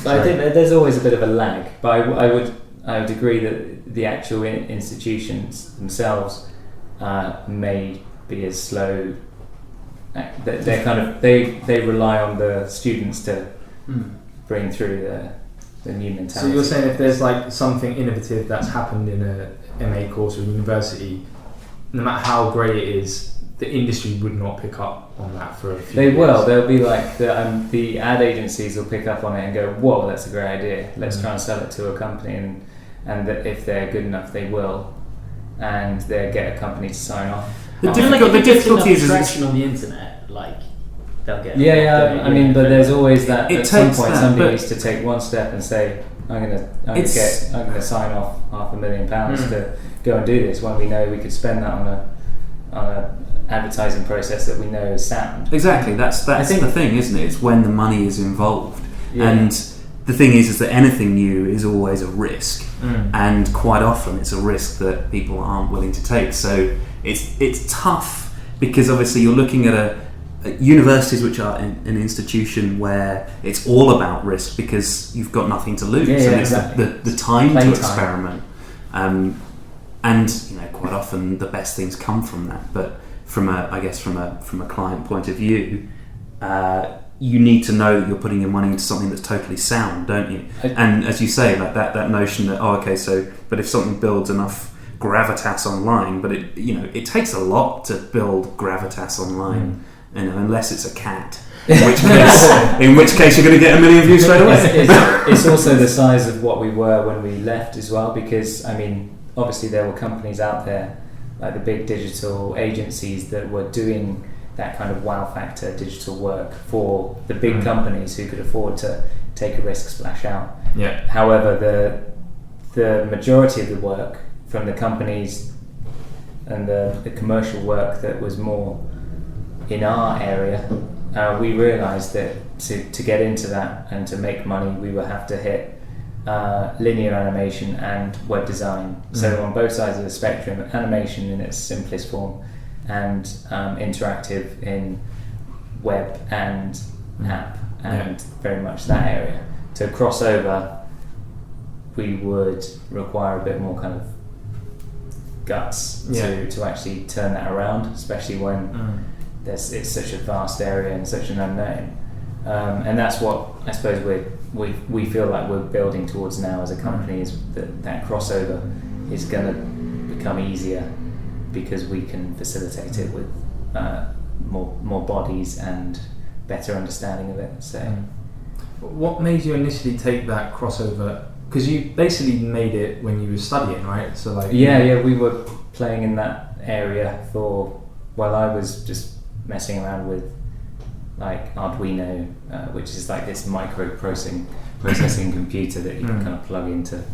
But I think that there's always a bit of a lag, but I would agree that the actual institutions themselves may be as slow. They rely on the students to bring through the new mentality. So you're saying if there's like something innovative that's happened in a MA course or university, no matter how great it is, the industry would not pick up on that for a few years. Will. They'll be like the ad agencies will pick up on it and go, "Whoa, that's a great idea. Let's try and sell it to a company." And that if they're good enough, they will, and they'll get a company to sign off. The difficulty is traction on the internet, like they'll get. I mean, but there's always that. It at some takes point, that, somebody but needs to take one step and say, "I'm gonna sign off £500,000 to go and do this." When we know we could spend that on a advertising process that we know is sound. Exactly. That's the thing, isn't it? It's when the money is involved, Yeah. and the thing is that anything new is always a risk, and quite often it's a risk that people aren't willing to take. So it's tough because obviously you're looking at universities, which are an institution where it's all about risk because you've got nothing to lose, and it's exactly. the time Play to time. experiment. And quite often the best things come from that. But from a client point of view, you need to know that you're putting your money into something that's totally sound, don't you? And as you say, like that notion that but if something builds enough gravitas online, but it takes a lot to build gravitas online, unless it's a cat. In which case you're going to get 1 million views straight away. It's also the size of what we were when we left as well, because I mean, obviously there were companies out there like the big digital agencies that were doing that kind of wow factor digital work for the big companies who could afford to take a risk, splash out. Yeah. However, the majority of the work from the companies and the commercial work that was more in our area, we realised that to get into that and to make money, we would have to hit linear animation and web design. So on both sides of the spectrum, animation in its simplest form, and interactive in web and app, and very much that area. To cross over, we would require a bit more kind of guts to actually turn that around, especially when it's such a vast area and such an unknown. And that's what I suppose we feel like we're building towards now as a company, is that crossover is going to become easier because we can facilitate it with more bodies and better understanding of it. So, what made you initially take that crossover? Because you basically made it when you were studying, right? So like we were playing in that area while I was just messing around with like Arduino, which is like this processing computer that you can kind of plug into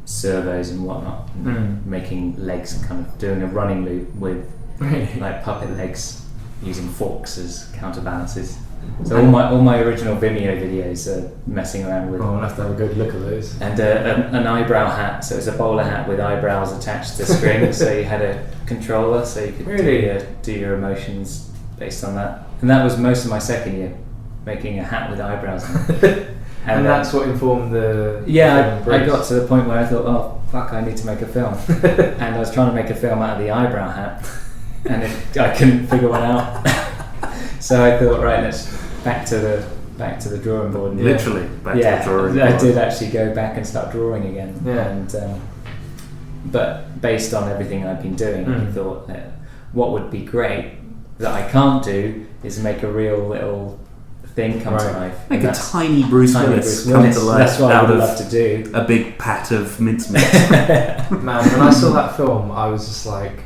servos and whatnot, and making legs, kind of doing a running loop with like puppet legs using forks as counterbalances. So all my original Vimeo videos are messing around with. I'll have to have a good look at those. And an eyebrow hat. So it's a bowler hat with eyebrows attached to strings. So you had a controller, so you could do your emotions based on that. And that was most of my second year, making a hat with eyebrows on it. And that's what informed the. I got to the point where I thought, oh fuck, I need to make a film. And I was trying to make a film out of the eyebrow hat, and I couldn't figure one out. So I thought, right, let's back to the drawing board. And literally back to the drawing board. I did actually go back and start drawing again. Yeah. And but based on everything I've been doing, I thought that what would be great that I can't do is make a real little thing come to life. Make And a tiny Bruce Willis come to life That's what I out would of love to do. a big pat of mincemeat. Man, when I saw that film, I was just like,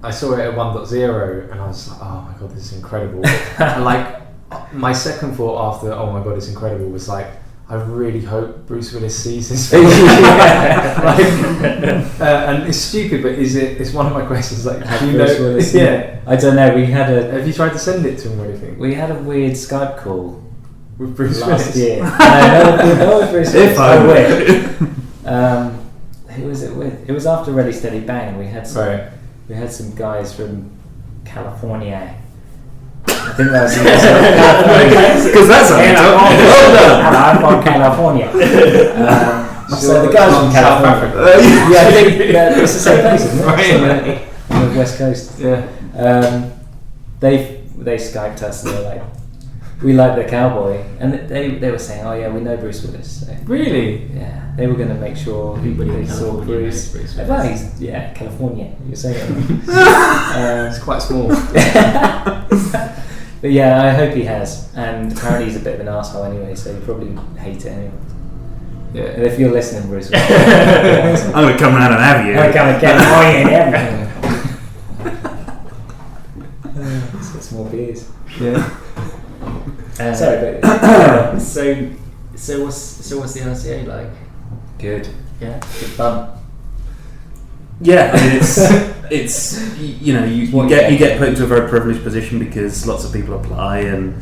I saw it at 1.0 and I was like, oh my god, this is incredible. And like, my second thought after, oh my god, it's incredible, was like, I really hope Bruce Willis sees this film. And it's stupid, but it's one of my questions, like, do you Bruce know? Willis, Yeah. I don't know. Have you tried to send it to him or anything? We had a weird Skype call With Bruce last Willis? year. No, with Bruce Willis. If I would. Who was it with? It was after Ready Steady Bang. We had some. Right. We had some guys from California. I think that was California. Because that's a Hello, I'm from California. So the guys from California. Yeah, I think it's the same place, isn't it? Right. On the West Coast. Yeah. They Skyped us and they were like, we like the cowboy, and they were saying, oh yeah, we know Bruce Willis. So, Really? yeah, they were going to make sure Everybody in they saw California knows Bruce. Bruce Willis. Well, he's California. You're saying it. It's quite small. But yeah, I hope he has. And apparently he's a bit of an asshole anyway, so you probably hate it anyway. Yeah. And if you're listening, Bruce, I'm going to come round and have you. I'm going to California and let's get some more beers. Yeah. Sorry, but So what's the RCA like? good. Yeah. Good fun. Yeah, I mean it's you know you get put into a very privileged position because lots of people apply and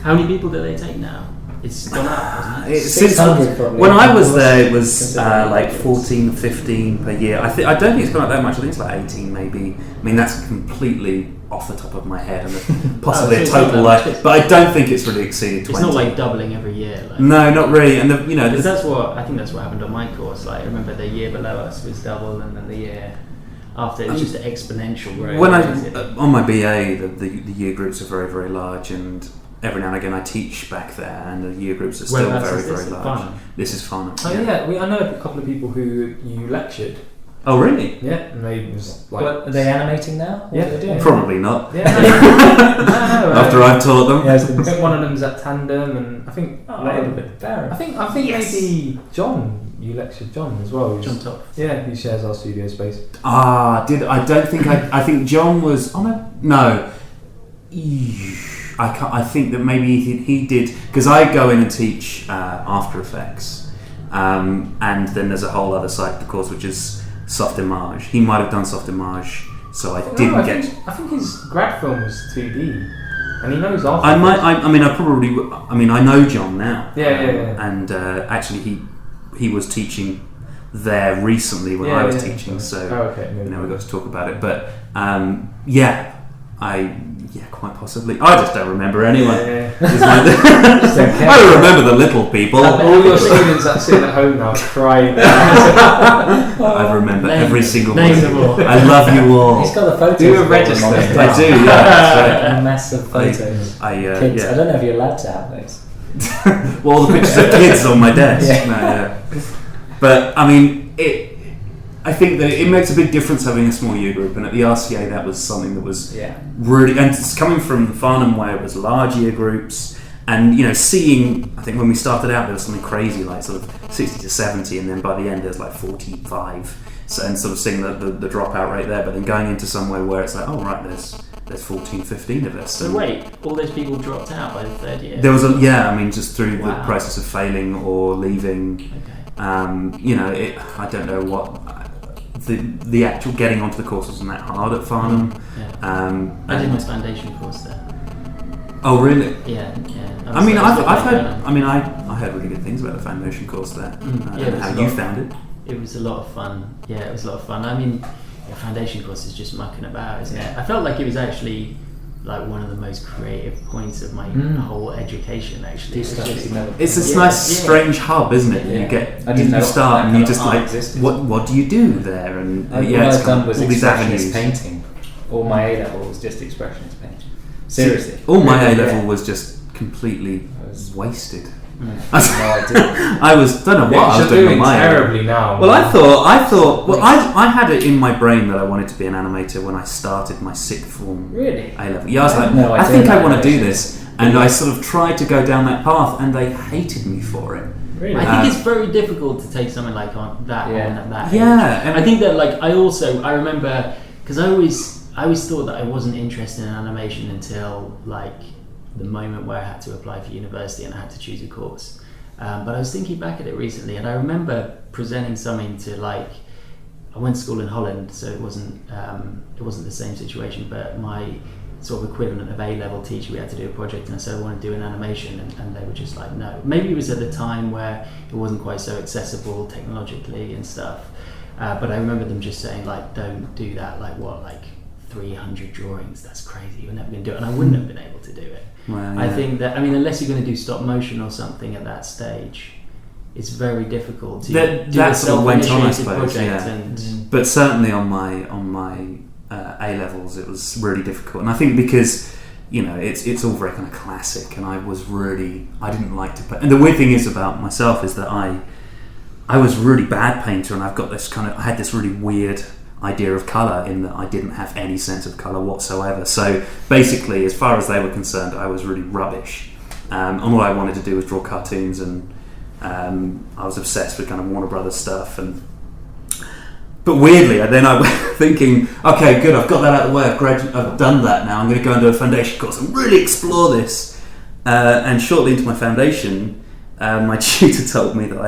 How many people do they take now? It's gone up, hasn't it? since 600 probably. when I was there it was Considering like the 14, 15 per year. I don't think it's gone up that much. I think it's like 18 maybe. I mean that's completely off the top of my head and possibly so a it's not total that lie, much. but I don't think it's really exceeded 20. It's not like doubling every year. Like, No, not really. And because that's what I think that's what happened on my course. Like I remember the year below us was double, and then the year after it was just an exponential growth. when on my BA the year groups are very very large, and every now and again I teach back there, and the year groups are still Whereabouts very is this? very large. Farnham? This is Farnham. Oh yeah, I know a couple of people who you lectured. Oh really? Yeah, and they was like, What, are they animating now? What Yeah. are they doing? Probably not. yeah, no, After I've taught them. Yeah, I think one of them's at Tandem, and I think Barrett. I think Yes. maybe John. You lectured John as well. John Top. Yeah, he shares our studio space. I don't think I think John was on a no. I think that maybe he did because I go in and teach After Effects, and then there's a whole other side of the course which is Soft Image. He might have done Soft Image, so I didn't I get. think his grad film was 2D, and he knows After. I might. I mean, I probably. I mean, I know John now. Yeah. And actually, he was teaching there recently when I was teaching, so okay, you know we got to talk about it. But quite possibly. I just don't remember anyone. Yeah. It's like I don't remember the little people. All your students that sit at home now crying. I remember every single one. Name them all. I love you all. He's got the photos. Do a of all register. them on his I desk. do. Yeah. That's right. A mess of photos. I Kids. I yeah. don't know if you're allowed to have those. Well, all the pictures of kids on my desk. Yeah. No, yeah. But I mean, I think that it makes a big difference having a small year group, and at the RCA that was something that was really, and it's coming from Farnham where it was large year groups, and you know, seeing, I think when we started out there was something crazy like sort of 60 to 70, and then by the end there's like 45, so, and sort of seeing the dropout rate there, but then going into somewhere where it's like, oh right, there's 14, 15 of us. So wait, all those people dropped out by the third year? There was just through the process of failing or leaving. Okay. You know, I don't know what the actual getting onto the course wasn't that hard at Farnham. Yeah. I did my foundation course there. Oh really? Yeah. I mean, I've heard. I mean, I heard really good things about the foundation course there. Yeah, how you found it? It was a lot of fun. Yeah, it was a lot of fun. I mean, the foundation course is just mucking about, isn't it? I felt like it was actually like one of the most creative points of my whole education. Actually, It's this nice, strange hub, isn't it? Yeah. You get, I didn't know you start, that and you kind just of art like, existed. what do you do there? And All it's I've done was all these avenues. expressionist painting. All my A level was just expressionist painting. Seriously. All my A level Yeah. was just completely wasted. No idea. I was don't know what I was You're doing on my own. terribly now. Well, I thought. Well, I had it in my brain that I wanted to be an animator when I started my sixth form Really? A level. Yeah, I was I like, had no I idea think I about want to do animation. this, and I sort of tried to go down that path, and they hated me for it. Really? I think it's very difficult to take something like on that Yeah. on at that Yeah, age. and I think that like I remember because I always thought that I wasn't interested in animation until like the moment where I had to apply for university and I had to choose a course. But I was thinking back at it recently, and I remember presenting something to like I went to school in Holland, so it wasn't the same situation. But my sort of equivalent of A-level teacher, we had to do a project, and I said I want to do an animation, and they were just like, no. Maybe it was at the time where it wasn't quite so accessible technologically and stuff. But I remember them just saying like, don't do that. Like what, like 300 drawings? That's crazy. You're never going to do it, and I wouldn't have been able to do it. Well, I yeah. think that unless you're going to do stop motion or something at that stage, it's very difficult to That- do that a sort of went on, I self-initiated suppose, project. yeah. And But certainly on my A levels, it was really difficult, and I think because it's all very kind of classic, and I didn't like to paint. And the weird thing is about myself is that I was a really bad painter, and I had this really weird idea of colour in that I didn't have any sense of colour whatsoever. So basically, as far as they were concerned, I was really rubbish. And all I wanted to do was draw cartoons, and I was obsessed with kind of Warner Brothers stuff. But weirdly, then I went thinking, okay, good, I've got that out of the way, I've done that now, I'm going to go and do a foundation course and really explore this. And shortly into my foundation, my tutor told me that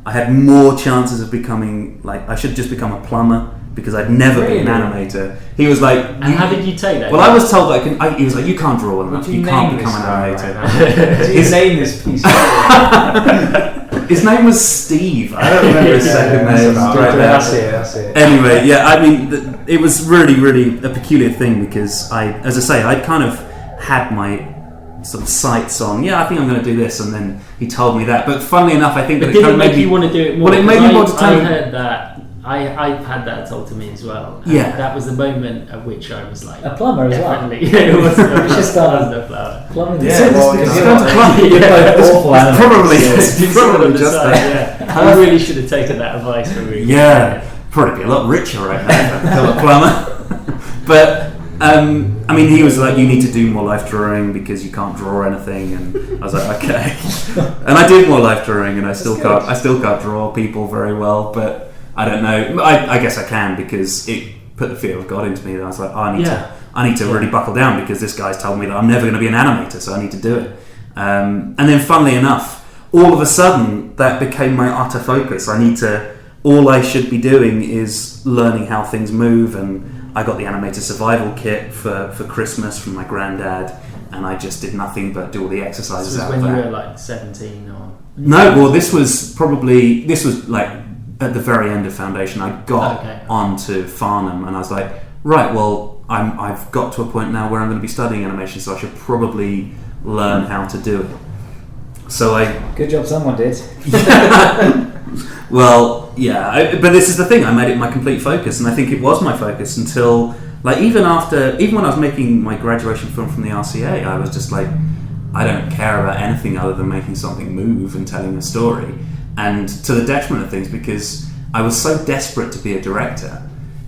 I had more chances of becoming, I should just become a plumber, because I'd never been an animator. He was like... and how did you take that? Well, I was told that he was like, you can't draw well enough, you can't become an animator. His name is piece of His name was Steve. I don't remember his second name. That's it. Anyway, yeah, I mean, it was really, really a peculiar thing, because as I say, I'd kind of had my sort of sights on, I think I'm going to do this, and then he told me that. But funnily enough, I think But that did kind it of make made you want to do it more? Well, it made me want to I tell heard that. I've had that told to me as well. And Yeah. that was the moment at which I was like, A plumber as well. definitely. It was the should start the flower. Plumbing. Yeah, well, it's you're going not- to plumbing. You're both awful It's probably animators. it's probably just that. Yeah. I really should have taken that advice from you. Yeah, probably be a lot richer right now if I become a plumber. But I mean, he was like, you need to do more life drawing because you can't draw anything, and I was like, okay. And I did more life drawing, and I still can't draw people very well, but I don't know. I guess I can, because it put the fear of God into me. And I was like, oh, I need to really buckle down, because this guy's told me that I'm never going to be an animator, so I need to do it. And then, funnily enough, all of a sudden, that became my utter focus. All I should be doing is learning how things move, and I got the Animator Survival Kit for Christmas from my granddad, and I just did nothing but do all the exercises This was out when of you that. were like 17 or... No, well, this was like at the very end of foundation. I got onto Farnham, and I was like, right, well, I've got to a point now where I'm going to be studying animation, so I should probably learn how to do it. So Good job someone did. Well, yeah, but this is the thing. I made it my complete focus, and I think it was my focus until, even when I was making my graduation film from the RCA, I was just like, I don't care about anything other than making something move and telling a story, and to the detriment of things, because I was so desperate to be a director,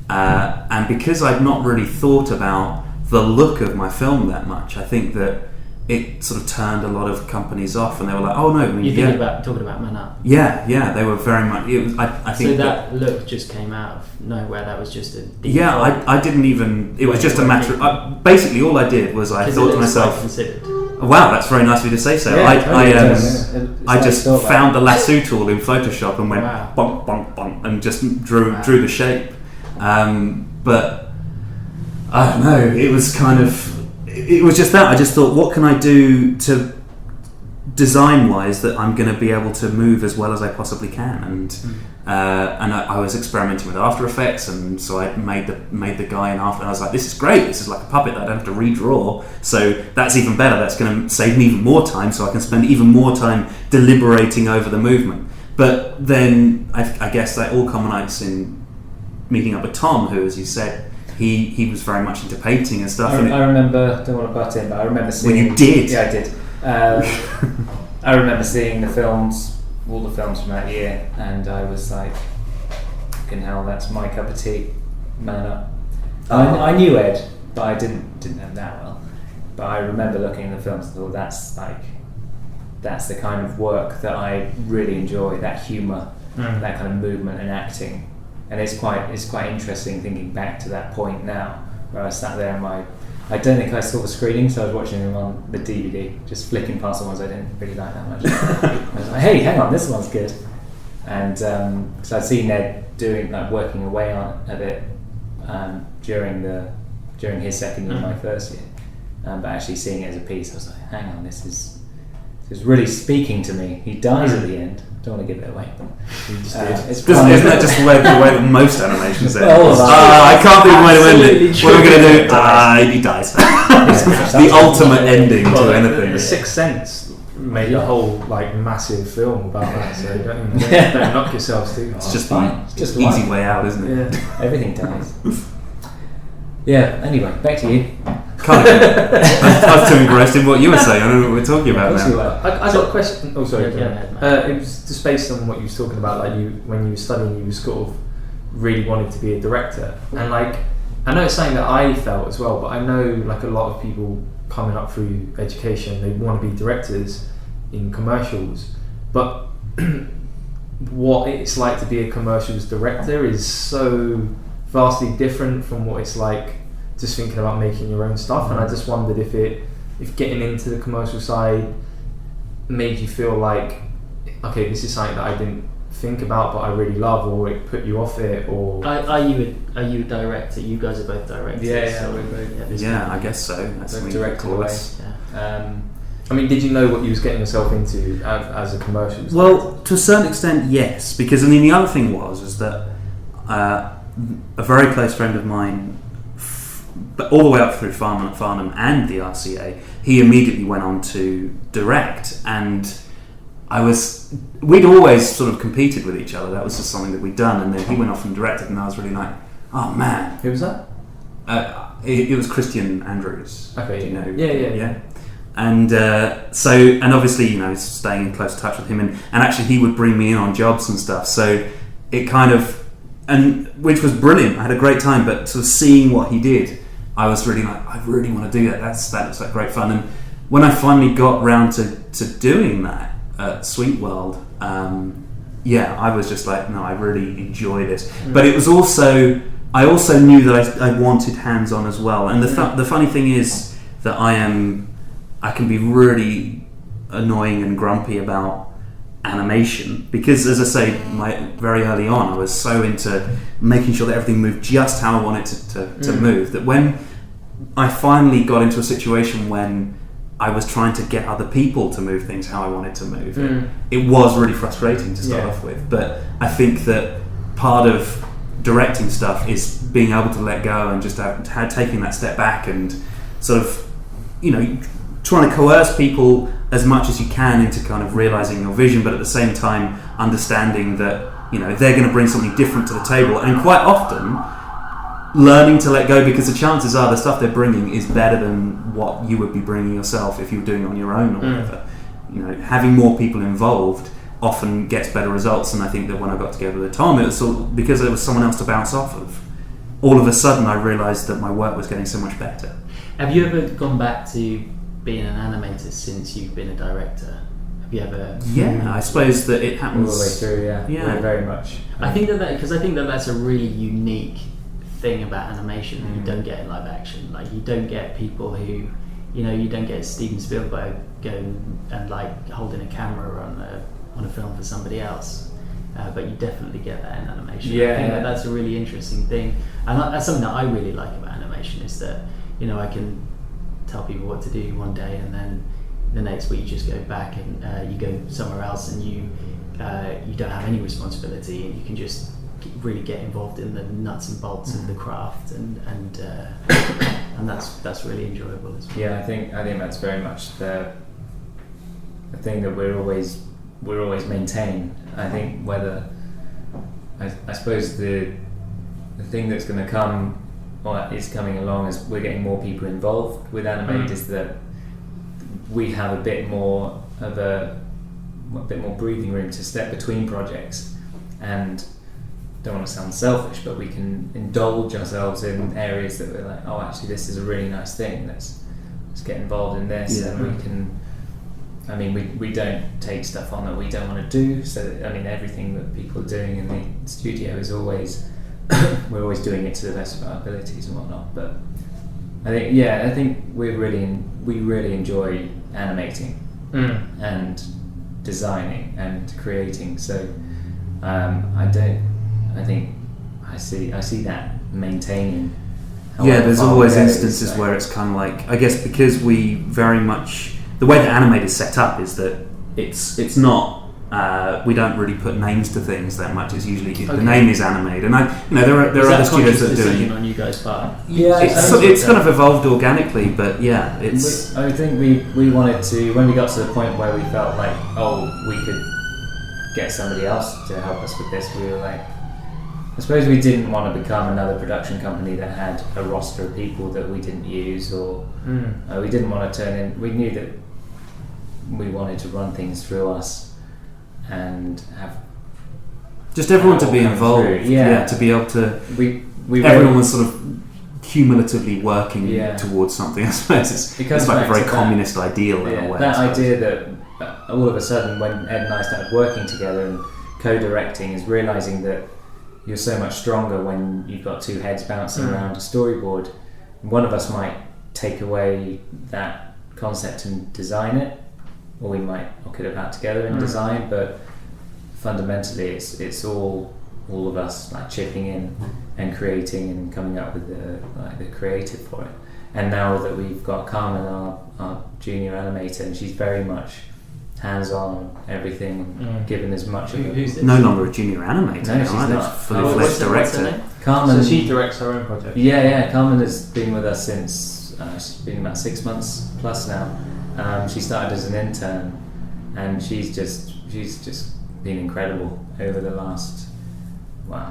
and because I'd not really thought about the look of my film that much. I think that it sort of turned a lot of companies off, and they were like, "Oh no, You're talking about Man Up." Yeah, they were very much. It was. I think so that look just came out of nowhere. That was just a deep I didn't even. It was just a matter of. Basically, all I did was I thought to myself, "Wow, that's very nice of you to say so." Yeah, I just found the lasso tool in Photoshop and went bonk, bonk, bonk, and just drew the shape. But I don't know. It was kind of. It was just that. I just thought, what can I do to design-wise that I'm going to be able to move as well as I possibly can? And I was experimenting with After Effects, and so I made the guy in After, and I was like, this is great. This is like a puppet that I don't have to redraw. So that's even better. That's going to save me even more time, so I can spend even more time deliberating over the movement. But then I guess that all culminates in meeting up with Tom, who, as you said, he was very much into painting and stuff. I remember, don't want to butt in, but I remember seeing... Well, you did? Yeah, I did. I remember seeing the films, all the films from that year, and I was like, fucking hell, that's my cup of tea, man up. I knew Ed, but I didn't know him that well. But I remember looking at the films and thought, that's the kind of work that I really enjoy, that humour, that kind of movement and acting. And it's quite interesting thinking back to that point now, where I sat there and I don't think I saw the screening, so I was watching them on the DVD, just flicking past the ones I didn't really like that much. I was like, hey, hang on, this one's good. And because I'd seen Ned working away on a bit during his second year, my first year, but actually seeing it as a piece, I was like, hang on, this is really speaking to me. He dies at the end. Don't want to give it away. Isn't that just the way that most animations end? I can't think of a way to end it. What are we going to do? He dies. The ultimate ending to anything. The Sixth Sense made a whole massive film about that, so don't knock yourselves too hard. It's just the easy way out, isn't it? Yeah. Everything dies. Yeah, anyway, back to you. I was too engrossed in what you were saying. I don't know what we're talking about now. I got a question. Oh, sorry. Yeah. It was just based on what you was talking about. When you were studying, you sort of really wanted to be a director, and I know it's something that I felt as well. But I know a lot of people coming up through education, they want to be directors in commercials, but what it's like to be a commercials director is so vastly different from what it's like just thinking about making your own stuff. And I just wondered if getting into the commercial side made you feel like, okay, this is something that I didn't think about but I really love, or it put you off it, or are you a director? You guys are both directors. Yeah, we're both. Yeah, I guess so. That's both director away. I mean, did you know what you was getting yourself into as a commercial? Well, to a certain extent, yes. Because the other thing was that a very close friend of mine, but all the way up through Farnham and the RCA, he immediately went on to direct, and we'd always sort of competed with each other. That was just something that we'd done, and then he went off and directed, and I was really like, oh man. Who was that? It was Kristian Andrews. Okay. Do you know? Yeah. And and obviously, staying in close touch with him, and actually he would bring me in on jobs and stuff. So it kind of, which was brilliant. I had a great time, but sort of seeing what he did, I was really like, I really want to do that. That looks like great fun. And when I finally got round to doing that at Sweet World, I was just like, no, I really enjoy this. But it was also, I also knew that I wanted hands-on as well. And the funny thing is that I can be really annoying and grumpy about animation, because, as I say, very early on, I was so into making sure that everything moved just how I wanted it to move, that when I finally got into a situation when I was trying to get other people to move things how I wanted to move, it was really frustrating to start off with. But I think that part of directing stuff is being able to let go and just taking that step back and sort of, trying to coerce people as much as you can into kind of realizing your vision, but at the same time understanding that they're going to bring something different to the table, and quite often learning to let go, because the chances are the stuff they're bringing is better than what you would be bringing yourself if you were doing it on your own or whatever. Having more people involved often gets better results, and I think that when I got together with Tom, it was sort of because there was someone else to bounce off of. All of a sudden I realised that my work was getting so much better. Have you ever gone back to being an animator since you've been a director? Have you ever? Yeah, I suppose that it happens all the way through. Yeah, very much. I think that's a really unique thing about animation that you don't get in live action. Like, you don't get people who, you don't get Steven Spielberg going and holding a camera on a film for somebody else. But you definitely get that in animation. I think that's a really interesting thing, and that's something that I really like about animation, is that I can tell people what to do one day, and then the next week you just go back and you go somewhere else, and you don't have any responsibility, and you can just really get involved in the nuts and bolts of the craft, and that's really enjoyable as well. Yeah, I think that's very much the thing that we're always maintain. I think whether I suppose the thing that's going to come, or is coming along, as we're getting more people involved with Animade, is that we have a bit more of a a bit more breathing room to step between projects, and don't want to sound selfish, but we can indulge ourselves in areas that we're like, oh, actually this is a really nice thing, let's get involved in this. Yeah. And we can, I mean, we don't take stuff on that we don't want to do, so I mean everything that people are doing in the studio is always we're always doing it to the best of our abilities and whatnot. But I think we really enjoy animating and designing and creating. So I see that maintaining. Yeah, there's However always far it goes, instances like- where it's kind of like, I guess because we very much, the way that Animade is set up is that it's not, we don't really put names to things that much. It's usually, the name is Animade, and there are other studios that are doing it. On you guys' part? Yeah, It's kind of evolved organically, but yeah, it's... I think we wanted to, when we got to the point where we felt like, oh, we could get somebody else to help us with this, we were like, I suppose we didn't want to become another production company that had a roster of people that we didn't use, or we didn't want to turn in, we knew that we wanted to run things through us and have just everyone to be come involved, through. Yeah. to be able to... we everyone was sort of cumulatively working Yeah. towards something. I suppose it's like a back very to that- communist ideal in a way. that I suppose. idea that all of a sudden when Ed and I started working together and co-directing is realising that you're so much stronger when you've got two heads bouncing around a storyboard. One of us might take away that concept and design it, or we might knock it about together and design, but fundamentally it's all of us like chipping in and creating and coming up with the creative for it. And now that we've got Carmen, our junior animator, and she's very much hands-on everything, given as much of Who's this? No longer a junior animator No, now, she's either. not. Fully What's fledged her director. name? Carmen. So she directs her own project. Yeah, Carmen has been with us since she's been about 6 months plus now. She started as an intern, and she's just been incredible over the last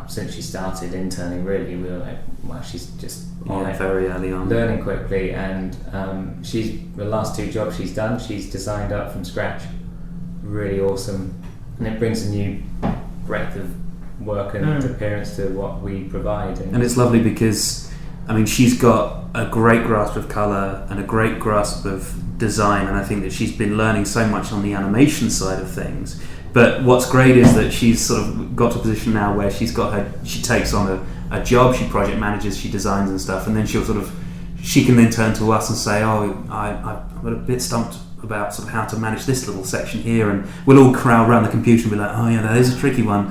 since she started interning. Really, we were like, wow, she's just on it, Very early on. learning quickly, and the last 2 jobs she's done, she's designed up from scratch. Really awesome, and it brings a new breadth of work and appearance to what we provide. And it's lovely because, I mean, she's got a great grasp of colour and a great grasp of design, and I think that she's been learning so much on the animation side of things. But what's great is that she's sort of got to a position now where she takes on a job, she project manages, she designs and stuff, and then she can then turn to us and say, oh, I'm a bit stumped about sort of how to manage this little section here, and we'll all crowd around the computer and be like, oh yeah, that is a tricky one,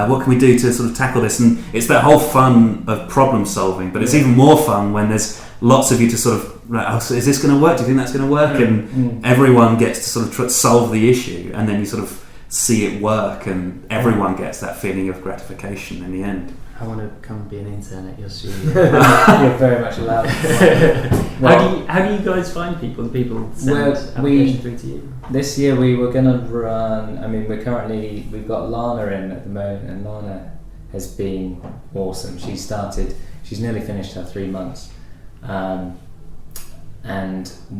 what can we do to sort of tackle this? And it's that whole fun of problem solving, but it's even more fun when there's lots of you to sort of, right, oh, so is this going to work, do you think that's going to work? And everyone gets to sort of solve the issue, and then you sort of see it work, and everyone gets that feeling of gratification in the end. I want to come and be an intern at your studio. You're very much allowed. How do you guys find people? Do people send applications through to you? This year we were going to run, I mean, we've got Lana in at the moment, and Lana has been awesome. She's nearly finished her 3 months. And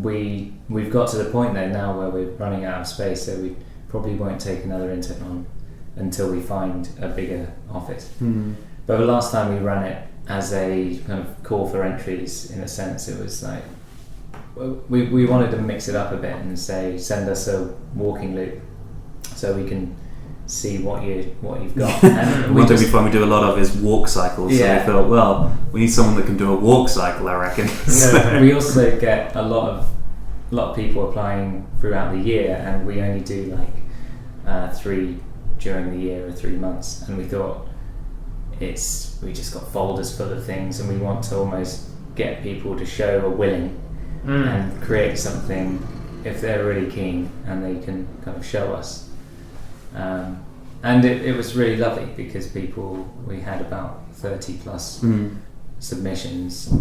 we've got to the point there now where we're running out of space, so we probably won't take another intern on until we find a bigger office. But the last time we ran it as a kind of call for entries, in a sense, it was like we wanted to mix it up a bit and say, send us a walking loop so we can see what you've got. And One thing we find we do a lot of is walk cycles. Yeah. So we thought, well, we need someone that can do a walk cycle, I reckon. we also get a lot of people applying throughout the year, and we only do like 3 during the year or 3 months, and we thought we just got folders full of things, and we want to almost get people to show a willing and create something if they're really keen and they can kind of show us. And it was really lovely because we had about 30 plus submissions,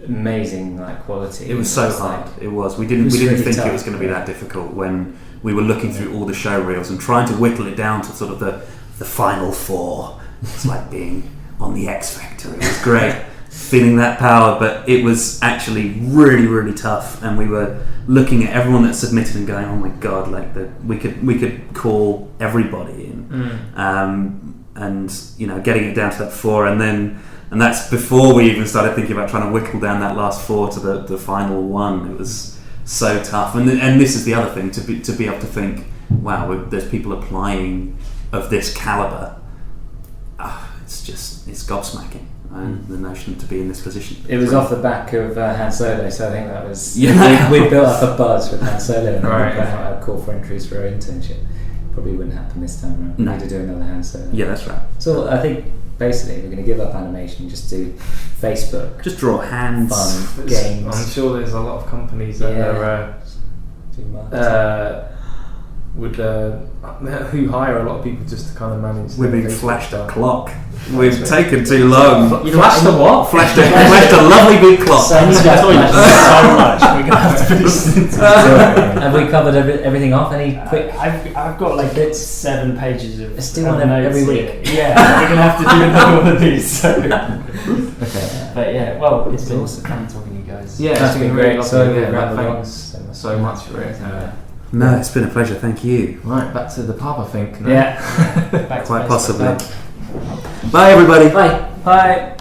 amazing like quality. It was so hard. It was. We didn't really think tough. it was going to be that difficult when we were looking through all the show reels and trying to whittle it down to sort of the final 4. It's like being on the X Factor. It was great. feeling that power, but it was actually really, really tough, and we were looking at everyone that submitted and going, oh my god, like we could call everybody in, and getting it down to that 4, and that's before we even started thinking about trying to whittle down that last 4 to the final 1. It was so tough, and this is the other thing, to be able to think, wow, there's people applying of this caliber. It's gobsmacking. And the notion to be in this position. It was off the back of HandSolo, so I think that was we built up a buzz with HandSolo, and right. we put out a call for entries for our internship. Probably wouldn't happen this time around. No. We need to do another HandSolo. Yeah, that's right. So I think basically we're going to give up animation and just do Facebook. Just draw hands. Fun games. I'm sure there's a lot of companies that who hire a lot of people just to kind of manage. We're being Facebook flashed a stuff. clock. We've taken too long. Flashed a what? Flashed a lovely big clock. So much. We're going to have to finish this. Have we covered everything off? Any quick? I've got like 7 pages of. Let's do one every week. Yeah, we're going to have to do another one of these. So. Okay. But yeah, well, it's been awesome. fun talking to you guys. Yeah, That's been great. Lovely. So Thanks so much for it. No, it's been a pleasure. Thank you. Right, back to the pub, I think. No? Yeah. Back to Quite Facebook. possibly. Bye, everybody. Bye.